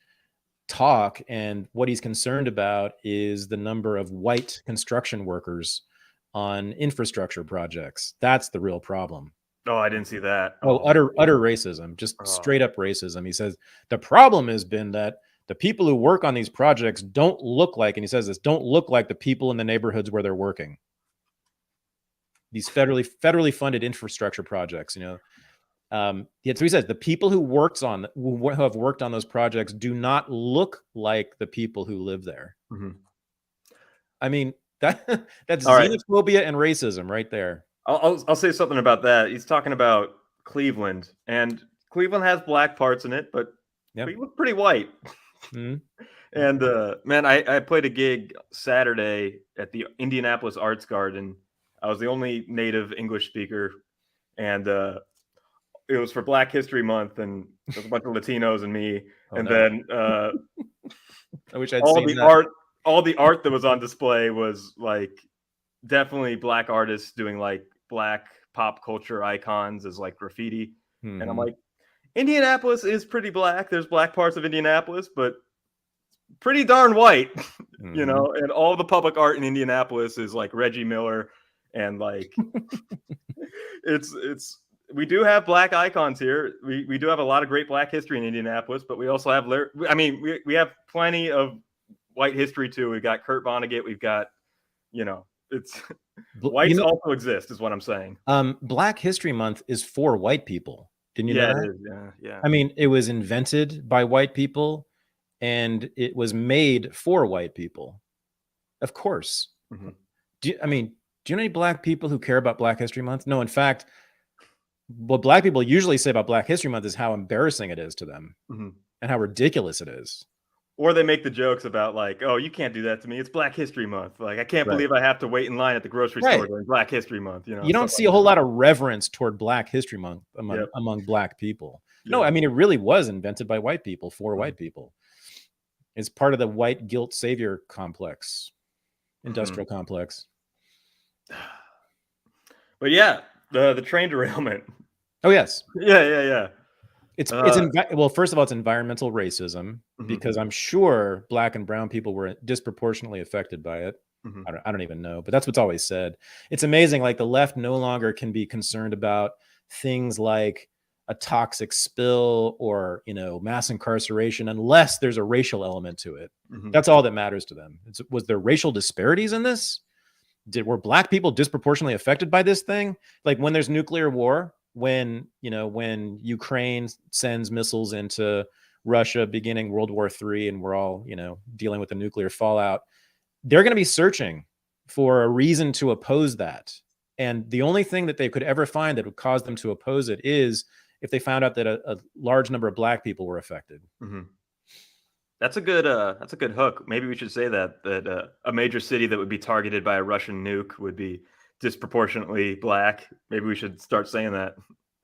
A: talk, and what he's concerned about is the number of white construction workers on infrastructure projects. That's the real problem.
B: Oh, I didn't see that.
A: Oh,
B: Oh,
A: utter racism, just straight up racism. He says the problem has been that the people who work on these projects don't look like, and he says this, don't look like the people in the neighborhoods where they're working. These federally funded infrastructure projects, you know. Yeah, so he says the people who have worked on those projects do not look like the people who live there.
B: Mm-hmm.
A: I mean, that's
B: All right.
A: xenophobia and racism right there.
B: I'll say something about that. He's talking about Cleveland, and Cleveland has black parts in it, but we look pretty white.
A: Mm-hmm.
B: And man, I played a gig Saturday at the Indianapolis Arts Garden. I was the only native English speaker, and it was for Black History Month, and there was a bunch of Latinos and me. Then
A: I wish I'd
B: all
A: seen
B: the
A: that.
B: all the art that was on display was like definitely black artists doing like black pop culture icons as like graffiti.
A: Mm-hmm.
B: And I'm like, Indianapolis is pretty black. There's black parts of Indianapolis, but pretty darn white,
A: Mm-hmm.
B: you know. And all the public art in Indianapolis is like Reggie Miller, and like it's we do have black icons here. We do have a lot of great black history in Indianapolis, but we also have we have plenty of white history too. We've got Kurt Vonnegut. We've got, you know, it's whites also exist, is what I'm saying.
A: Black History Month is for white people. Didn't you know that?
B: It is. Yeah.
A: I mean, it was invented by white people, and it was made for white people. Of course.
B: Mm-hmm.
A: Do you know any black people who care about Black History Month? No, in fact, what black people usually say about Black History Month is how embarrassing it is to them,
B: mm-hmm.
A: and how ridiculous it is.
B: Or they make the jokes about like, oh, you can't do that to me. It's Black History Month. Like, I can't believe I have to wait in line at the grocery store during Black History Month. You know,
A: you don't see a whole lot of reverence toward Black History Month among black people. Yep. No, I mean, it really was invented by white people for white people. It's part of the white guilt savior complex, industrial complex.
B: But yeah, the train derailment.
A: Oh yes.
B: Yeah.
A: Well, first of all, it's environmental racism, because I'm sure black and brown people were disproportionately affected by it. Mm-hmm. I don't even know, but that's what's always said. It's amazing. Like, the left no longer can be concerned about things like a toxic spill or, you know, mass incarceration unless there's a racial element to it. Mm-hmm. That's all that matters to them. Was there racial disparities in this? Were black people disproportionately affected by this thing? Like, when there's nuclear war, when Ukraine sends missiles into Russia beginning World War III, and we're all, you know, dealing with the nuclear fallout, they're going to be searching for a reason to oppose that. And the only thing that they could ever find that would cause them to oppose it is if they found out that a large number of black people were affected.
B: Mm-hmm. That's a good hook. Maybe we should say that a major city that would be targeted by a Russian nuke would be disproportionately black. Maybe we should start saying that.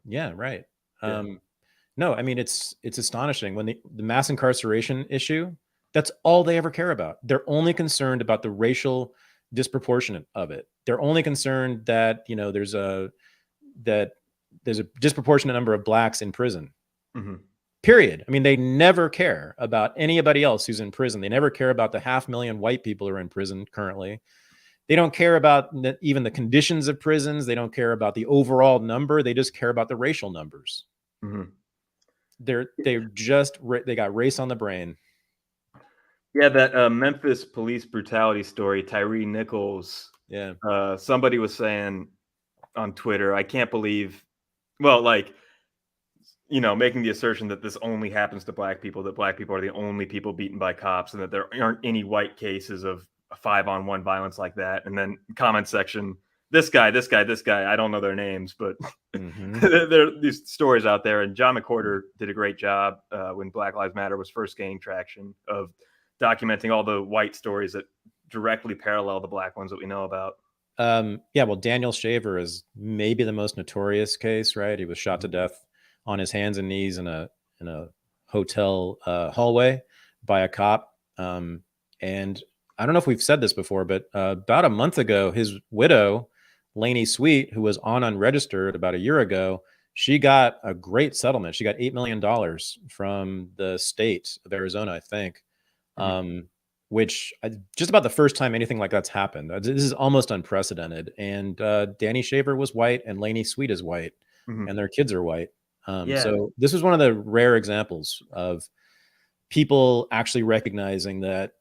A: Yeah, right. Yeah. No, I mean, it's astonishing when the mass incarceration issue, that's all they ever care about. They're only concerned about the racial disproportionate of it. They're only concerned that, you know, there's a disproportionate number of blacks in prison. Mm-hmm. Period. I mean, they never care about anybody else who's in prison. They never care about the 500,000 white people who are in prison currently. They don't care about even the conditions of prisons. They don't care about the overall number. They just care about the racial numbers. Mm-hmm. They got race on the brain.
B: Yeah, that Memphis police brutality story, Tyree Nichols.
A: Yeah.
B: Somebody was saying on Twitter, I can't believe, well, like, you know, making the assertion that this only happens to black people, that black people are the only people beaten by cops, and that there aren't any white cases of 5-on-1 violence like that. And then comment section, this guy, I don't know their names, but there are these stories out there. And John McWhorter did a great job when Black Lives Matter was first gaining traction of documenting all the white stories that directly parallel the black ones that we know about.
A: Yeah, well, Daniel Shaver is maybe the most notorious case, right? He was shot to death on his hands and knees in a hotel hallway by a cop. And I don't know if we've said this before, but about a month ago, his widow, Lainey Sweet, who was on Unregistered about a year ago, she got a great settlement. She got $8 million from the state of Arizona, I think, which just about the first time anything like that's happened. This is almost unprecedented. And Danny Shaver was white and Lainey Sweet is white. and their kids are white.
B: Yeah.
A: So this was one of the rare examples of people actually recognizing that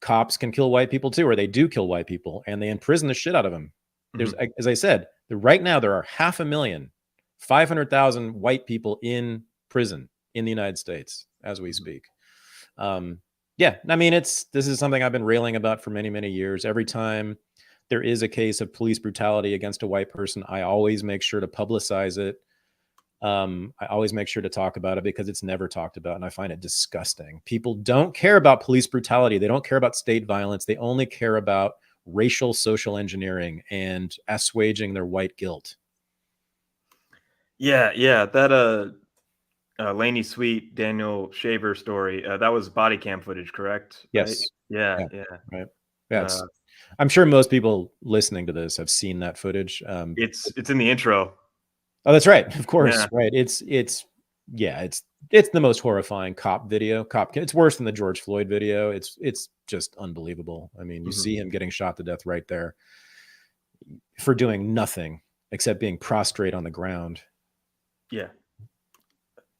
A: cops can kill white people too, or they do kill white people, and they imprison the shit out of them. There's, as I said, right now there are 500,000 white people in prison in the United States as we speak. Yeah, I mean, this is something I've been railing about for many, many years. Every time there is a case of police brutality against a white person, I always make sure to publicize it. I always make sure to talk about it because it's never talked about, and I find it disgusting. People don't care about police brutality. They don't care about state violence. They only care about racial social engineering and assuaging their white guilt.
B: Yeah, that Laney Sweet, Daniel Shaver story, that was body cam footage, correct?
A: Yes.
B: Right? Yeah.
A: Right. Yeah. I'm sure most people listening to this have seen that footage.
B: It's in the intro.
A: Oh, that's right. Of course.
B: Yeah.
A: Right. It's the most horrifying cop video. It's worse than the George Floyd video. It's just unbelievable. I mean, you see him getting shot to death right there for doing nothing except being prostrate on the ground.
B: Yeah.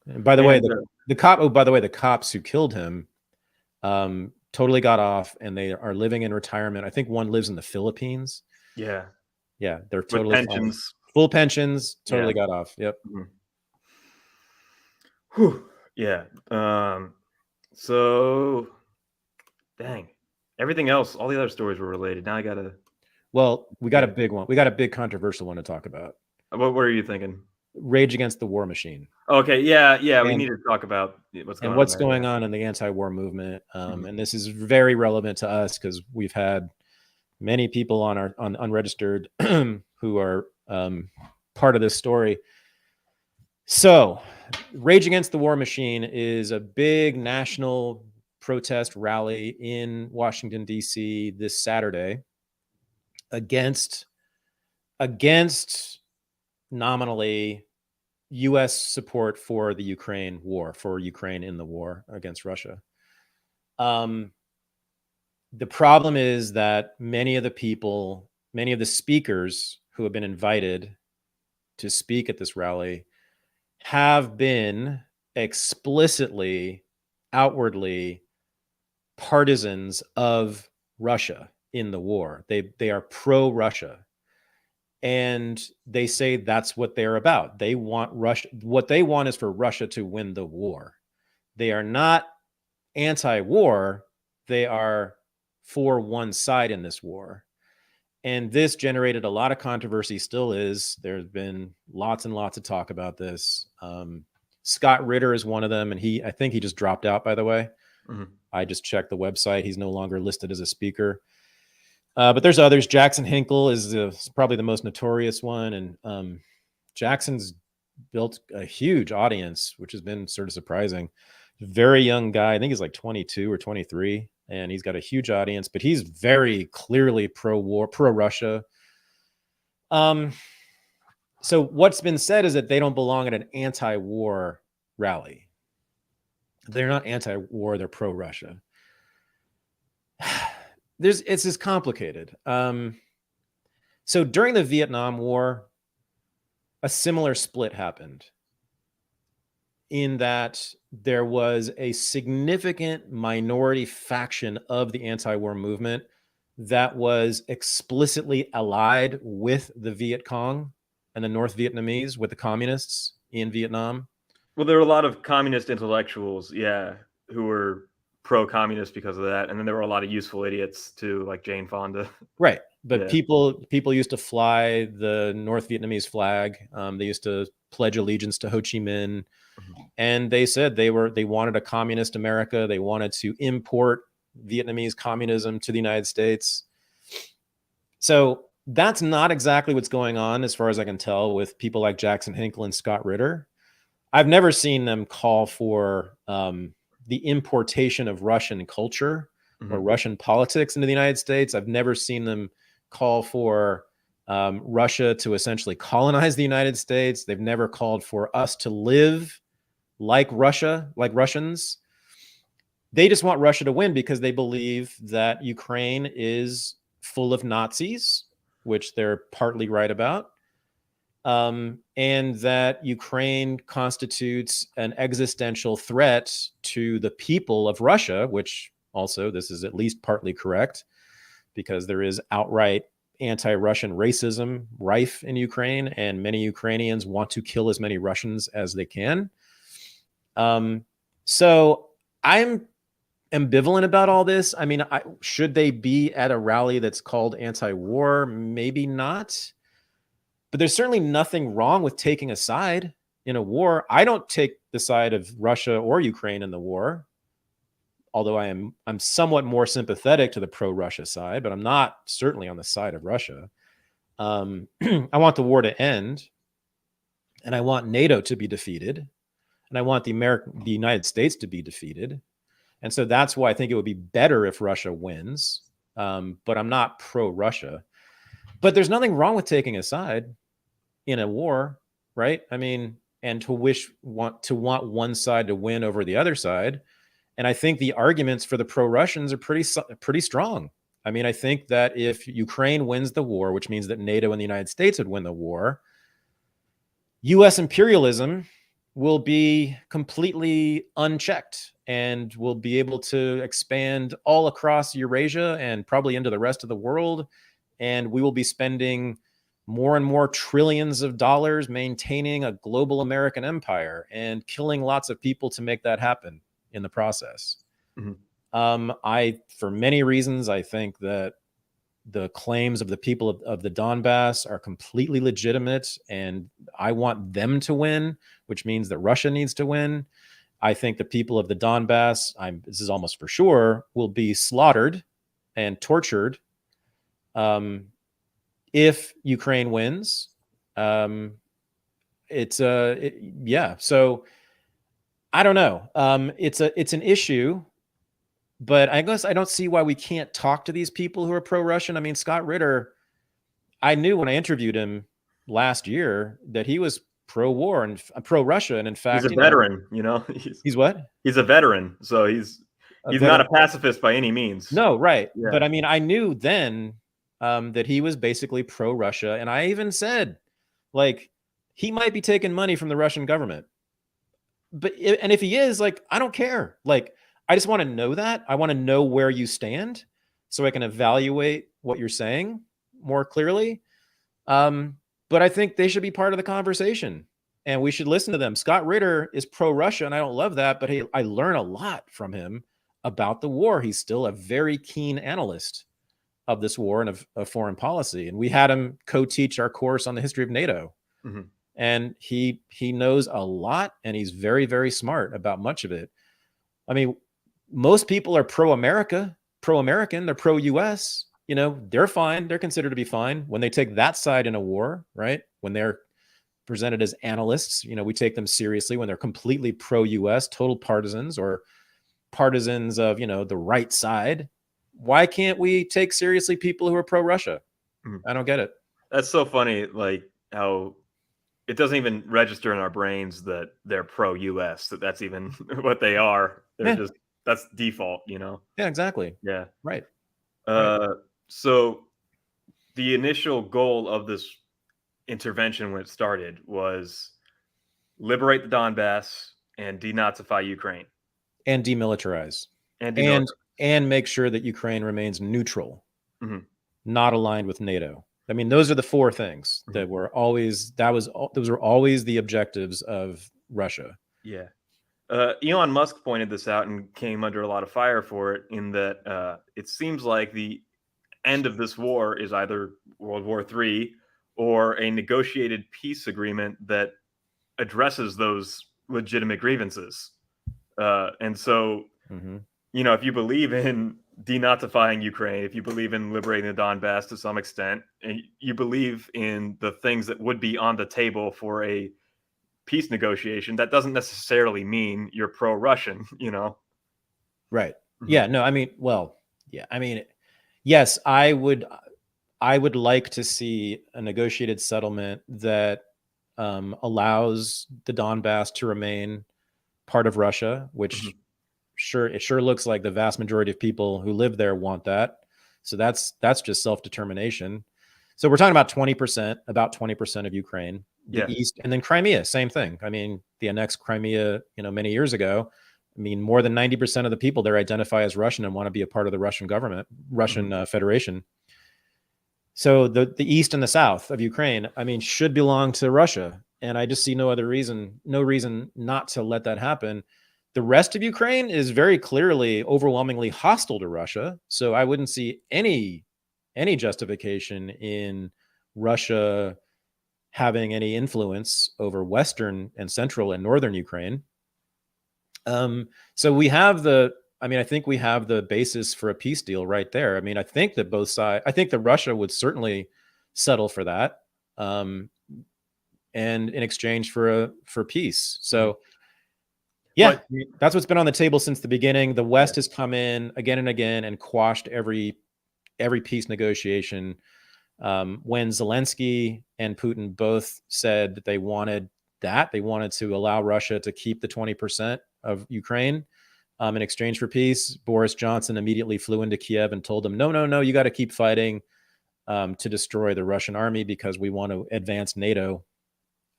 A: And by the way, the cops who killed him totally got off, and they are living in retirement. I think one lives in the Philippines.
B: Yeah.
A: Yeah, they're totally
B: with pensions.
A: Fine. Full pensions, totally got off. Yep.
B: Whew. Yeah. So dang. Everything else, all the other stories were related. Now I gotta.
A: Well, we got a big one. We got a big controversial one to talk about.
B: What are you thinking?
A: Rage Against the War Machine.
B: Okay, yeah. We need to talk about what's
A: going on in the anti-war movement. And this is very relevant to us because we've had many people on Unregistered who are part of this story. So, Rage Against the War Machine is a big national protest rally in Washington, D.C. this Saturday against nominally U.S. support for the Ukraine war, for Ukraine in the war against Russia. The problem is that many of the speakers who have been invited to speak at this rally have been explicitly, outwardly partisans of Russia in the war. They are pro-Russia. And they say that's what they're about. They want Russia. What they want is for Russia to win the war. They are not anti-war. They are for one side in this war. And this generated a lot of controversy, still is. There's been lots and lots of talk about this. Scott Ritter is one of them. And I think he just dropped out, by the way. I just checked the website. He's no longer listed as a speaker. But there's others. Jackson Hinkle is probably the most notorious one. And Jackson's built a huge audience, which has been sort of surprising. Very young guy. I think he's like 22 or 23. And he's got a huge audience. But he's very clearly pro-war, pro-Russia. So what's been said is that they don't belong at an anti-war rally. They're not anti-war. They're pro-Russia. It's just complicated. So during the Vietnam War, a similar split happened in that there was a significant minority faction of the anti-war movement that was explicitly allied with the Viet Cong and the North Vietnamese, with the communists in Vietnam.
B: Well, there were a lot of communist intellectuals, who were pro-communist because of that, and then there were a lot of useful idiots too, like Jane Fonda.
A: Right, but people used to fly the North Vietnamese flag. They used to pledge allegiance to Ho Chi Minh, and they said they wanted a communist America. They wanted to import Vietnamese communism to the United States. So that's not exactly what's going on, as far as I can tell, with people like Jackson Hinkle and Scott Ritter. I've never seen them call for the importation of Russian culture or Russian politics into the United States. I've never seen them call for Russia to essentially colonize the United States. They've never called for us to live like Russia, like Russians. They just want Russia to win because they believe that Ukraine is full of Nazis, which they're partly right about. and that Ukraine constitutes an existential threat to the people of Russia, which also this is at least partly correct, because there is outright anti-Russian racism rife in Ukraine, and many Ukrainians want to kill as many Russians as they can. So I'm ambivalent about all this. I mean, should they be at a rally that's called anti-war? Maybe not. But there's certainly nothing wrong with taking a side in a war. I don't take the side of Russia or Ukraine in the war, although I'm somewhat more sympathetic to the pro-Russia side, but I'm not certainly on the side of Russia. I want the war to end, and I want NATO to be defeated, and I want the United States to be defeated. And so that's why I think it would be better if Russia wins. But I'm not pro-Russia. But there's nothing wrong with taking a side in a war, right? I mean, and to want one side to win over the other side. And I think the arguments for the pro-Russians are pretty strong. I mean, I think that if Ukraine wins the war, which means that NATO and the United States would win the war, U.S. imperialism will be completely unchecked and will be able to expand all across Eurasia and probably into the rest of the world. And we will be spending more and more trillions of dollars maintaining a global American empire and killing lots of people to make that happen in the process. For many reasons, I think that the claims of the people of the Donbass are completely legitimate, and I want them to win, which means that Russia needs to win. I think the people of the Donbass, this is almost for sure, will be slaughtered and tortured if Ukraine wins. So I don't know. It's an issue, but I guess I don't see why we can't talk to these people who are pro-Russian. I mean, Scott Ritter, I knew when I interviewed him last year that he was pro-war and pro-Russia, and in fact,
B: he's a veteran. He's
A: what?
B: He's a veteran, so he's not a pacifist by any means.
A: No, right.
B: Yeah.
A: But I mean, I knew then that he was basically pro-Russia, and I even said, like, he might be taking money from the Russian government. And if he is, like, I don't care. Like, I just want to know that. I want to know where you stand so I can evaluate what you're saying more clearly. But I think they should be part of the conversation, and we should listen to them. Scott Ritter is pro-Russia, and I don't love that, but I learn a lot from him about the war. He's still a very keen analyst of this war and of foreign policy. And we had him co-teach our course on the history of NATO. Mm-hmm. And he knows a lot, and he's very, very smart about much of it. I mean, most people are pro-American, they're pro-US, they're fine. They're considered to be fine when they take that side in a war, right? When they're presented as analysts, we take them seriously. When they're completely pro-US, total partisans, or partisans of, the right side, why can't we take seriously people who are pro-Russia? Mm-hmm. I don't get it.
B: That's so funny, like how it doesn't even register in our brains that they're pro-US, that's even what they are. They're just, that's default, Yeah,
A: exactly.
B: Yeah.
A: Right.
B: So the initial goal of this intervention when it started was liberate the Donbass and denazify Ukraine.
A: And demilitarize. And make sure that Ukraine remains neutral, mm-hmm. not aligned with NATO. I mean, those are the four things that were always, those were always the objectives of Russia.
B: Yeah. Elon Musk pointed this out and came under a lot of fire for it, in that it seems like the end of this war is either World War III or a negotiated peace agreement that addresses those legitimate grievances. And so, mm-hmm. If you believe in denazifying Ukraine, if you believe in liberating the Donbass to some extent, and you believe in the things that would be on the table for a peace negotiation, that doesn't necessarily mean you're pro-Russian,
A: Right. Mm-hmm. Yeah. No, I mean, well, yeah. I mean, yes, I would like to see a negotiated settlement that allows the Donbass to remain part of Russia, which mm-hmm. It sure looks like the vast majority of people who live there want that. So that's just self-determination. So we're talking about 20% of Ukraine, the
B: Yeah.
A: East, and then Crimea, same thing. I mean, the annexed Crimea, many years ago. I mean, more than 90% of the people there identify as Russian and want to be a part of the Russian government, Russian Federation. So the East and the South of Ukraine, I mean, should belong to Russia. And I just see no reason not to let that happen. The rest of Ukraine is very clearly overwhelmingly hostile to Russia. So I wouldn't see any justification in Russia having any influence over Western and Central and Northern Ukraine. So I think we have the basis for a peace deal right there. I mean, I think that both sides, I think that Russia would certainly settle for that, and in exchange for peace. So yeah, that's what's been on the table since the beginning. The West has come in again and again and quashed every peace negotiation. When Zelensky and Putin both said that they wanted to allow Russia to keep the 20% of Ukraine in exchange for peace, Boris Johnson immediately flew into Kiev and told them, no, you got to keep fighting to destroy the Russian army, because we want to advance NATO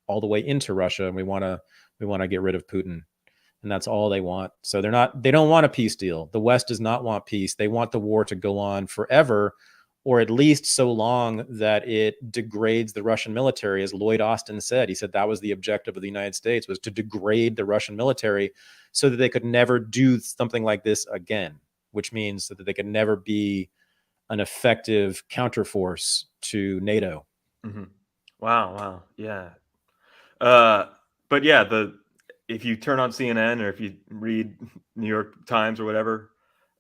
A: all the way into Russia, and we want to get rid of Putin. And that's all they want. So they don't want a peace deal. The West does not want peace. They want the war to go on forever, or at least so long that it degrades the Russian military. As Lloyd Austin said, he said that was the objective of the United States, was to degrade the Russian military so that they could never do something like this again, which means that they could never be an effective counterforce to NATO.
B: Mm-hmm. Wow. Yeah. But yeah, if you turn on CNN or if you read New York Times or whatever,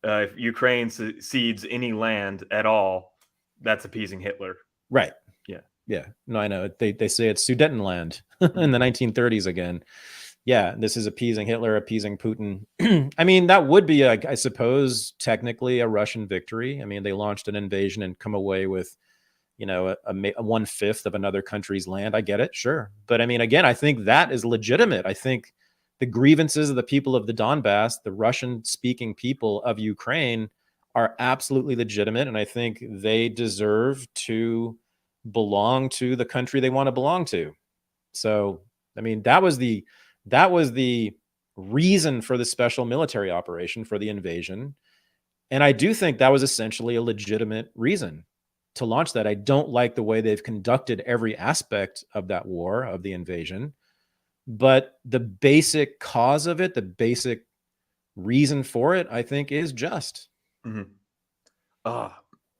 B: if Ukraine cedes any land at all, that's appeasing Hitler.
A: Right.
B: Yeah.
A: No, I know. They say it's Sudetenland in the 1930s again. Yeah, this is appeasing Hitler, appeasing Putin. I mean, that would be, I suppose, technically a Russian victory. I mean, they launched an invasion and come away with, a 1/5 of another country's land. I get it, sure. But I mean, again, I think that is legitimate. I think the grievances of the people of the Donbass, the Russian-speaking people of Ukraine, are absolutely legitimate, and I think they deserve to belong to the country they want to belong to. So, I mean, that was the reason for the special military operation, for the invasion. And I do think that was essentially a legitimate reason to launch that. I don't like the way they've conducted every aspect of that war, of the invasion, but the basic cause of it, the basic reason for it, I think is just.
B: Mm-hmm.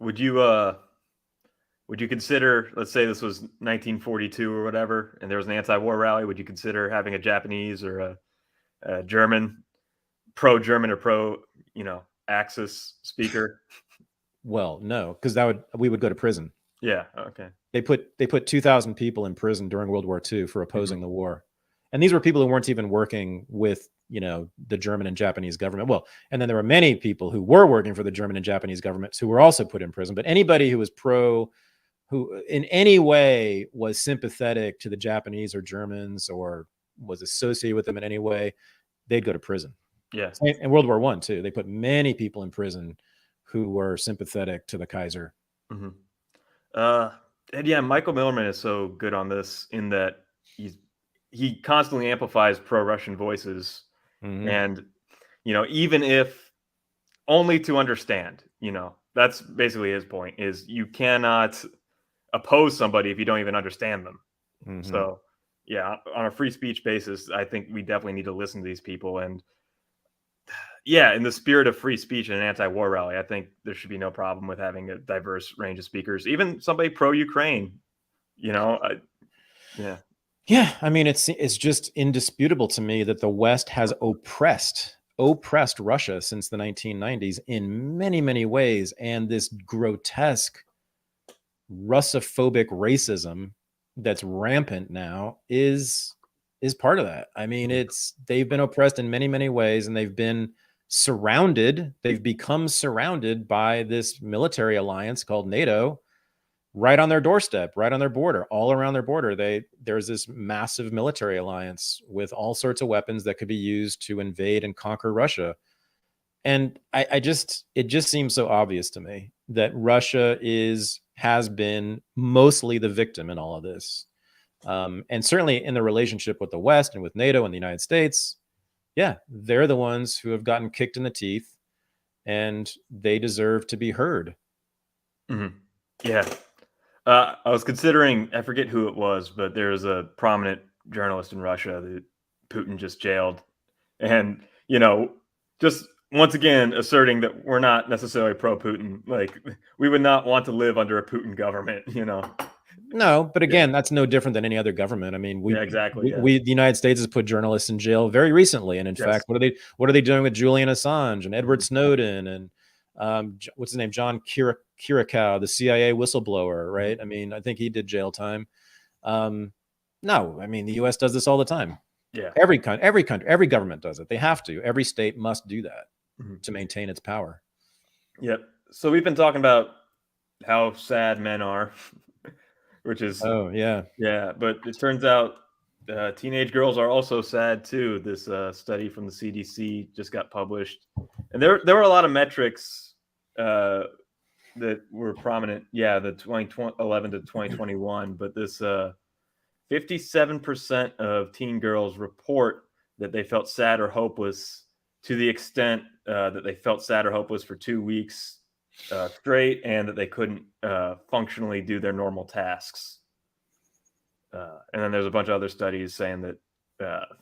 B: Would you consider, let's say this was 1942 or whatever, and there was an anti-war rally, would you consider having a Japanese or a German, pro-German or pro-Axis speaker?
A: Well, no, because we would go to prison.
B: Yeah. Okay.
A: They put 2,000 people in prison during World War II for opposing the war. And these were people who weren't even working with, the German and Japanese government. Well, and then there were many people who were working for the German and Japanese governments who were also put in prison. But anybody who was who in any way was sympathetic to the Japanese or Germans or was associated with them in any way, they'd go to prison.
B: Yeah.
A: In World War I too, they put many people in prison who were sympathetic to the Kaiser.
B: Mm-hmm. And yeah, Michael Millerman is so good on this in that he constantly amplifies pro-Russian voices. Mm-hmm. And, even if only to understand, that's basically his point, is you cannot oppose somebody if you don't even understand them. Mm-hmm. So yeah, on a free speech basis, I think we definitely need to listen to these people. And yeah, in the spirit of free speech and an anti-war rally, I think there should be no problem with having a diverse range of speakers, even somebody pro-Ukraine, yeah.
A: Yeah, I mean, it's just indisputable to me that the West has oppressed Russia since the 1990s in many, many ways. And this grotesque Russophobic racism that's rampant now is part of that. I mean, they've been oppressed in many, many ways, and they've become surrounded by this military alliance called NATO, right on their doorstep, right on their border, all around their border. There's this massive military alliance with all sorts of weapons that could be used to invade and conquer Russia. And it just seems so obvious to me that Russia has been mostly the victim in all of this. And certainly in the relationship with the West and with NATO and the United States, yeah, they're the ones who have gotten kicked in the teeth, and they deserve to be heard.
B: Mm-hmm. Yeah. I was considering, I forget who it was, but there's a prominent journalist in Russia that Putin just jailed. And, just once again asserting that we're not necessarily pro-Putin. Like, we would not want to live under a Putin government,
A: No, but again, that's no different than any other government. I mean,
B: Yeah, exactly.
A: the United States has put journalists in jail very recently, and in fact, what are they doing with Julian Assange and Edward Snowden and what's his name, John Kiriakou, the CIA whistleblower, right? I mean, I think he did jail time. No, I mean, the U.S. does this all the time.
B: Yeah,
A: every government does it. They have to. Every state must do that to maintain its power.
B: Yep. So we've been talking about how sad men are. Which is yeah, but it turns out teenage girls are also sad too. This study from the CDC just got published, and there were a lot of metrics that were prominent. Yeah, the 2011 to 2021, but this 57% of teen girls report that they felt sad or hopeless, to the extent that they felt sad or hopeless for 2 weeks straight, and that they couldn't functionally do their normal tasks. And then there's a bunch of other studies saying that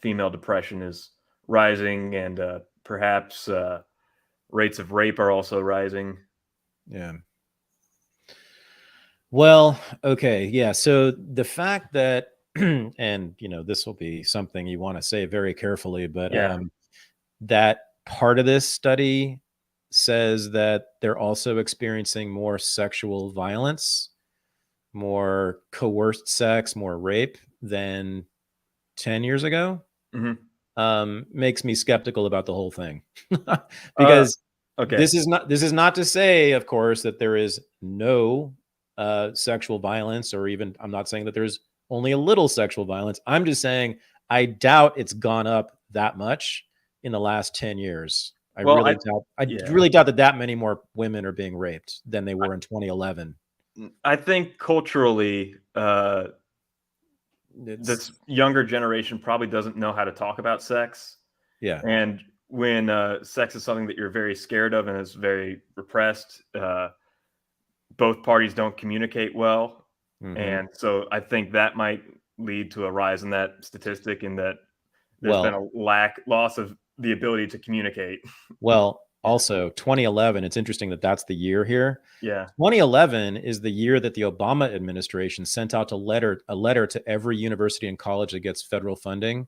B: female depression is rising, and perhaps rates of rape are also rising.
A: Yeah. Well, okay. Yeah. So the fact that, and this will be something you want to say very carefully, but that part of this study says that they're also experiencing more sexual violence, more coerced sex, more rape than 10 years ago. Makes me skeptical about the whole thing. Because this is not to say, of course, that there is no sexual violence, or even, I'm not saying that there's only a little sexual violence. I'm just saying I doubt it's gone up that much in the last 10 years. I really doubt that many more women are being raped than they were in 2011.
B: I think culturally, this younger generation probably doesn't know how to talk about sex.
A: Yeah.
B: And when sex is something that you're very scared of and is very repressed, both parties don't communicate well. And so I think that might lead to a rise in that statistic, in that there's been a loss of the ability to communicate.
A: Well, also 2011, it's interesting that that's the year here.
B: Yeah.
A: 2011 is the year that the Obama administration sent out a letter to every university and college that gets federal funding,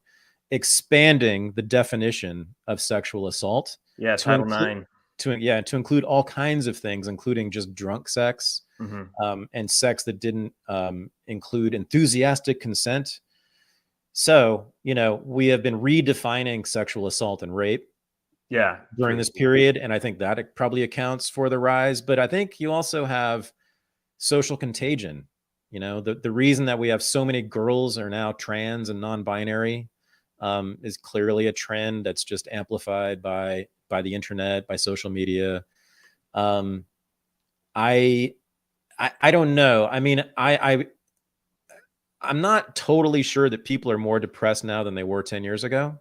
A: expanding the definition of sexual assault.
B: Yeah, Title IX.
A: To include all kinds of things, including just drunk sex, and sex that didn't include enthusiastic consent. So, we have been redefining sexual assault and rape during this period. And I think that probably accounts for the rise. But I think you also have social contagion. The reason that we have so many girls are now trans and non-binary is clearly a trend that's just amplified by the internet, by social media. I don't know. I mean, I'm not totally sure that people are more depressed now than they were 10 years ago.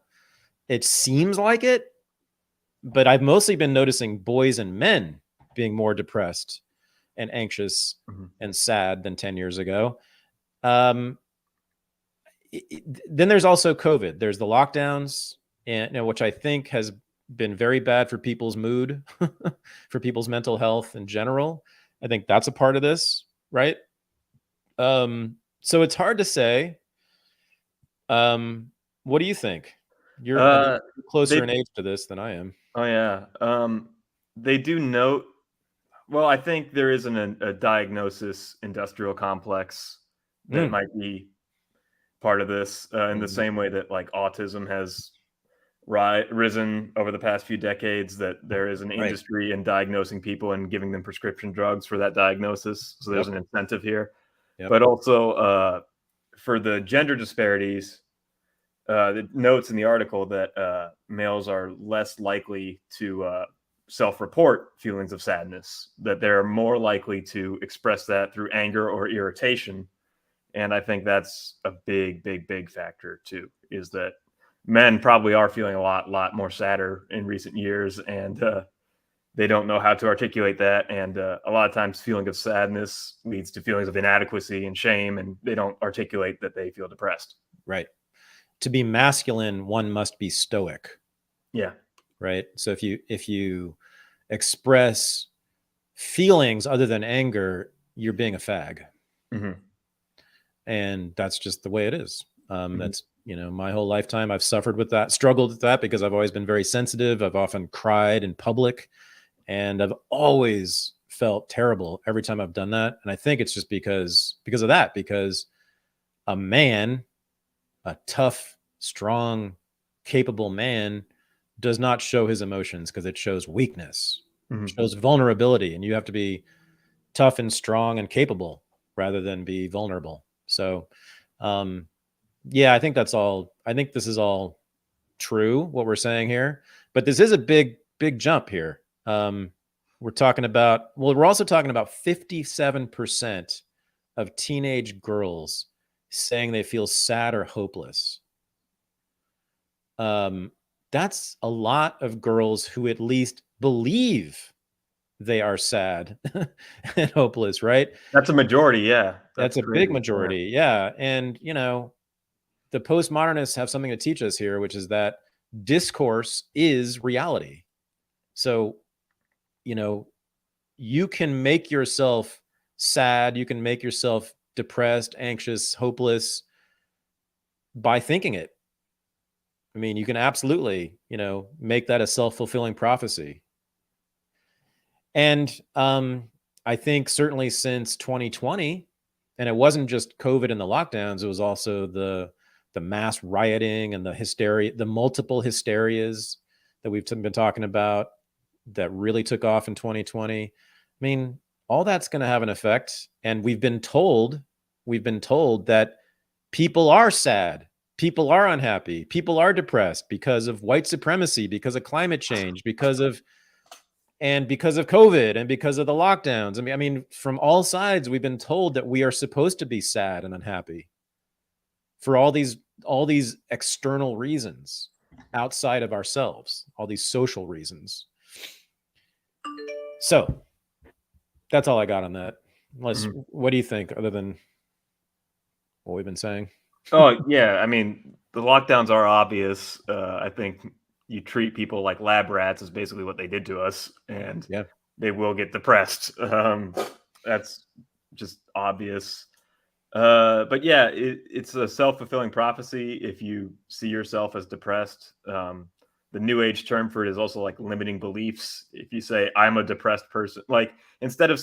A: It seems like it, but I've mostly been noticing boys and men being more depressed and anxious and sad than 10 years ago. Then there's also COVID. There's the lockdowns, and which I think has been very bad for people's mood, for people's mental health in general. I think that's a part of this, right? So it's hard to say. What do you think? You're closer in age to this than I am.
B: Oh yeah. They do note. Well, I think there is a diagnosis industrial complex that might be part of this, in the same way that like autism has risen over the past few decades, that there is an industry in diagnosing people and giving them prescription drugs for that diagnosis. So there's an incentive here. But also for the gender disparities, it notes in the article that males are less likely to self-report feelings of sadness, that they're more likely to express that through anger or irritation. And I think that's a big factor too, is that men probably are feeling a lot more sadder in recent years, and they don't know how to articulate that. And a lot of times feeling of sadness leads to feelings of inadequacy and shame, and they don't articulate that they feel depressed.
A: Right. To be masculine, one must be stoic.
B: Yeah.
A: Right. So if you express feelings other than anger, you're being a fag.
B: Mm-hmm.
A: And that's just the way it is. That's, my whole lifetime I've suffered with that, struggled with that, because I've always been very sensitive. I've often cried in public, and I've always felt terrible every time I've done that. And I think it's just because of that, because a man, a tough, strong, capable man, does not show his emotions, because it shows weakness.
B: Mm-hmm.
A: It shows vulnerability, and you have to be tough and strong and capable rather than be vulnerable. So, yeah, I think that's all. I think this is all true, what we're saying here, but this is a big jump here. We're talking about, we're also talking about 57% of teenage girls saying they feel sad or hopeless. That's a lot of girls who at least believe they are sad and hopeless, right?
B: That's a majority. Yeah.
A: That's a big majority. Yeah. And, the postmodernists have something to teach us here, which is that discourse is reality. So, you can make yourself sad, you can make yourself depressed, anxious, hopeless by thinking it. I mean, you can absolutely, make that a self-fulfilling prophecy. And I think certainly since 2020, and it wasn't just COVID and the lockdowns, it was also the mass rioting and the hysteria, the multiple hysterias that we've been talking about that really took off in 2020. I mean, all that's going to have an effect. And we've been told that people are sad, people are unhappy, people are depressed because of white supremacy, because of climate change, because of COVID, and because of the lockdowns. I mean, from all sides, we've been told that we are supposed to be sad and unhappy for all these external reasons outside of ourselves, all these social reasons. So that's all I got on that. Unless, what do you think, other than what we've been saying?
B: Oh, yeah. I mean, the lockdowns are obvious. I think you treat people like lab rats is basically what they did to us, and they will get depressed. That's just obvious. But yeah, it's a self-fulfilling prophecy if you see yourself as depressed. The new age term for it is also like limiting beliefs. If you say I'm a depressed person, like instead of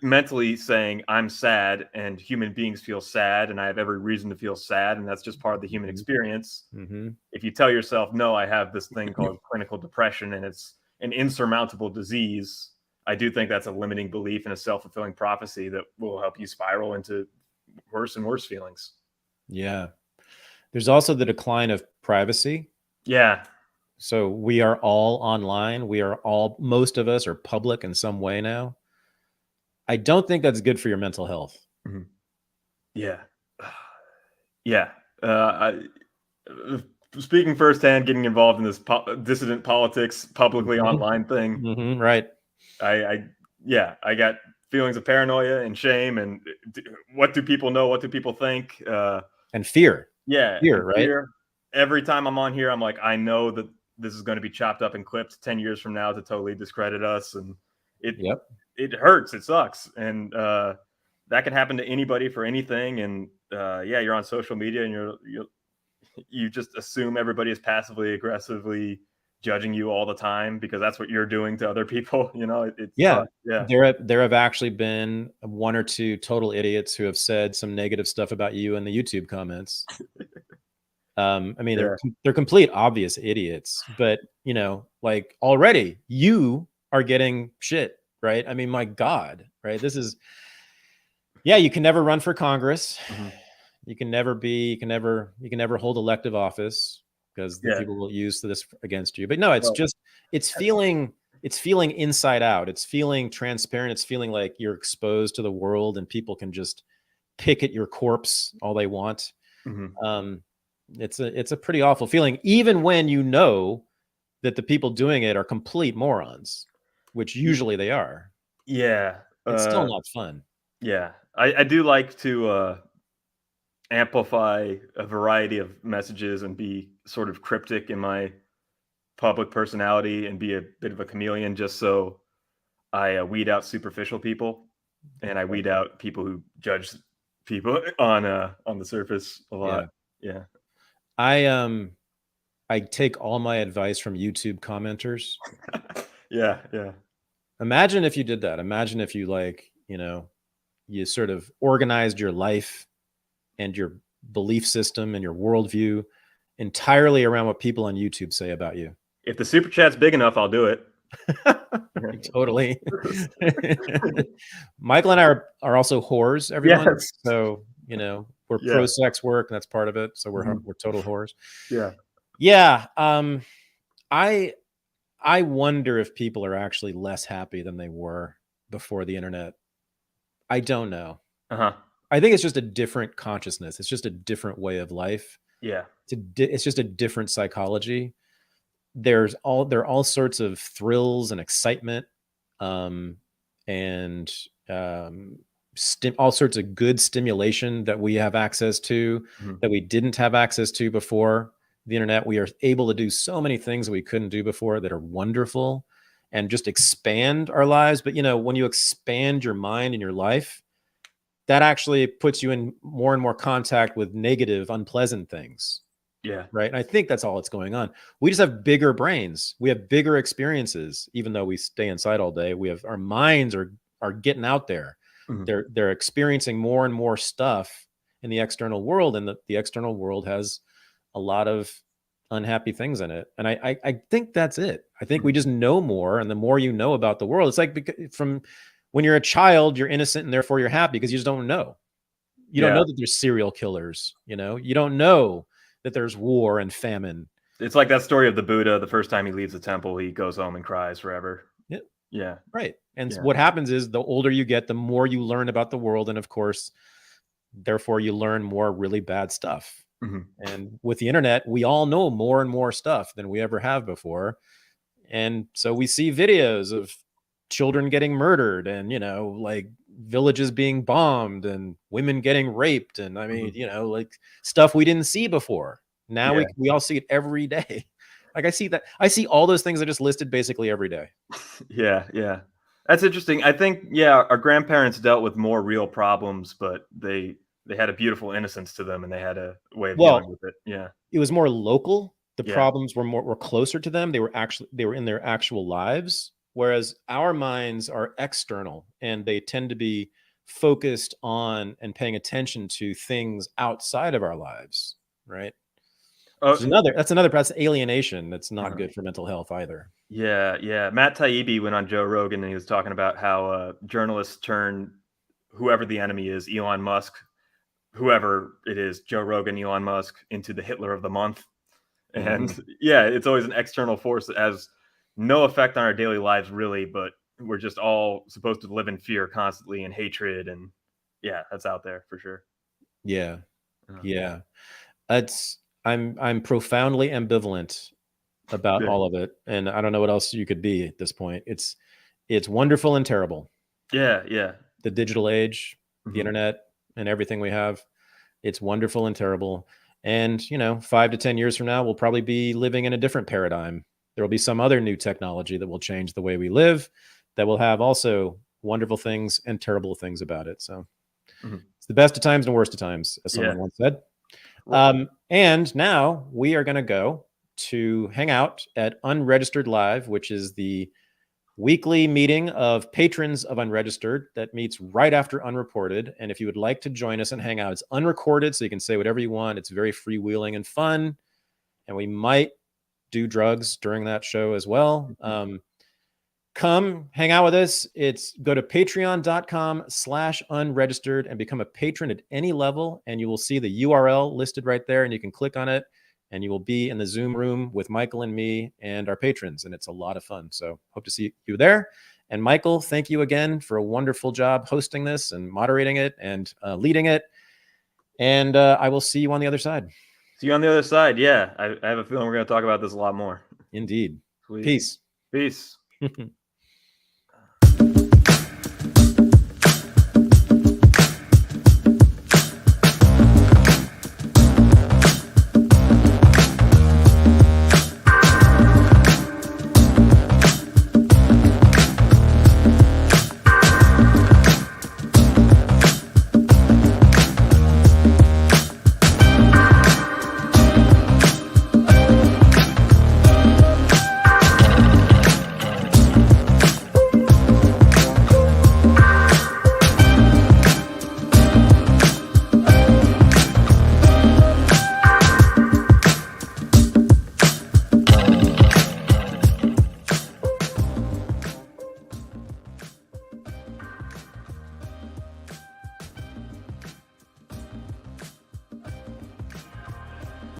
B: mentally saying I'm sad and human beings feel sad and I have every reason to feel sad and that's just part of the human experience. Mm-hmm. If you tell yourself, no, I have this thing called clinical depression and it's an insurmountable disease, I do think that's a limiting belief and a self-fulfilling prophecy that will help you spiral into worse and worse feelings.
A: Yeah. There's also the decline of privacy.
B: Yeah.
A: So we are all online. Most of us are public in some way now. I don't think that's good for your mental health.
B: Mm-hmm. Yeah. Yeah. Speaking firsthand, getting involved in this dissident politics publicly online thing.
A: Mm-hmm, right.
B: I got feelings of paranoia and shame and what do people know? What do people think?
A: And fear.
B: Yeah.
A: Fear, right?
B: Fear. Every time I'm on here, I'm like, I know that this is going to be chopped up and clipped 10 years from now to totally discredit us. And it hurts. It sucks. And that can happen to anybody for anything. And you're on social media and you just assume everybody is passively aggressively judging you all the time because that's what you're doing to other people.
A: There have actually been one or two total idiots who have said some negative stuff about you in the YouTube comments. They're complete obvious idiots, but like already you are getting shit, right? I mean, my God, right? This is, you can never run for Congress. Mm-hmm. You can never hold elective office. because the people will use this against you. But no, it's feeling inside out. It's feeling transparent. It's feeling like you're exposed to the world and people can just pick at your corpse all they want. It's a pretty awful feeling, even when you know that the people doing it are complete morons, which usually they are.
B: Yeah.
A: It's still not fun.
B: Yeah. I do like to amplify a variety of messages and be sort of cryptic in my public personality and be a bit of a chameleon, just so I weed out superficial people and I weed out people who judge people on the surface a lot. Yeah.
A: I take all my advice from YouTube commenters.
B: Yeah.
A: Imagine if you did that. Imagine if you you sort of organized your life and your belief system and your worldview entirely around what people on YouTube say about you.
B: If the super chat's big enough, I'll do it.
A: Totally. Michael and I are also whores, everyone.
B: Yes.
A: So, we're pro-sex work, and that's part of it. So we're total whores. Yeah. I wonder if people are actually less happy than they were before the internet. I don't know. I think it's just a different consciousness. It's just a different way of life.
B: Yeah.
A: It's just a different psychology. There are all sorts of thrills and excitement, and all sorts of good stimulation that we have access to that we didn't have access to before the internet. We are able to do so many things that we couldn't do before that are wonderful and just expand our lives. But when you expand your mind and your life, that actually puts you in more and more contact with negative, unpleasant things.
B: Yeah.
A: Right. And I think that's all that's going on. We just have bigger brains. We have bigger experiences, even though we stay inside all day. Our minds are getting out there. They're experiencing more and more stuff in the external world, and the external world has a lot of unhappy things in it. And I think that's it. I think we just know more, and the more you know about the world, it's like from when you're a child, you're innocent and therefore you're happy because you just don't know. You don't know that there's serial killers. You don't know that there's war and famine.
B: It's like that story of the Buddha. The first time he leaves the temple, he goes home and cries forever. Yeah.
A: Right. And what happens is the older you get, the more you learn about the world. And of course, therefore you learn more really bad stuff. And with the internet, we all know more and more stuff than we ever have before. And so we see videos of children getting murdered and, like villages being bombed and women getting raped. And I mean, like stuff we didn't see before. Now we all see it every day. Like I see all those things I just listed basically every day.
B: Yeah. That's interesting. I think, our grandparents dealt with more real problems, but they had a beautiful innocence to them and they had a way of dealing with it. Yeah.
A: It was more local. The problems were closer to them. They were in their actual lives. Whereas our minds are external and they tend to be focused on and paying attention to things outside of our lives. Right. That's alienation. That's not good for mental health either.
B: Yeah. Matt Taibbi went on Joe Rogan and he was talking about how journalists turn whoever the enemy is, Elon Musk, whoever it is, Joe Rogan, Elon Musk, into the Hitler of the month. And it's always an external force that has no effect on our daily lives, really, but we're just all supposed to live in fear constantly and hatred. And that's out there for sure. Yeah.
A: I'm profoundly ambivalent about all of it. And I don't know what else you could be at this point. It's wonderful and terrible.
B: Yeah.
A: The digital age, the internet and everything we have, it's wonderful and terrible. And, 5 to 10 years from now, we'll probably be living in a different paradigm. There will be some other new technology that will change the way we live, that will have also wonderful things and terrible things about it. So it's the best of times and worst of times, as someone once said. And now we are going to go to hang out at Unregistered Live, which is the weekly meeting of patrons of Unregistered that meets right after Unreported. And if you would like to join us and hang out, it's unrecorded, so you can say whatever you want. It's very freewheeling and fun. And we might do drugs during that show as well. Come hang out with us. Go to patreon.com/unregistered and become a patron at any level. And you will see the URL listed right there and you can click on it and you will be in the Zoom room with Michael and me and our patrons, and it's a lot of fun. So hope to see you there. And Michael, thank you again for a wonderful job hosting this and moderating it and leading it. And I will see you on the other side.
B: See you on the other side. Yeah, I have a feeling we're going to talk about this a lot more.
A: Indeed.
B: Sweet.
A: Peace.
B: Peace.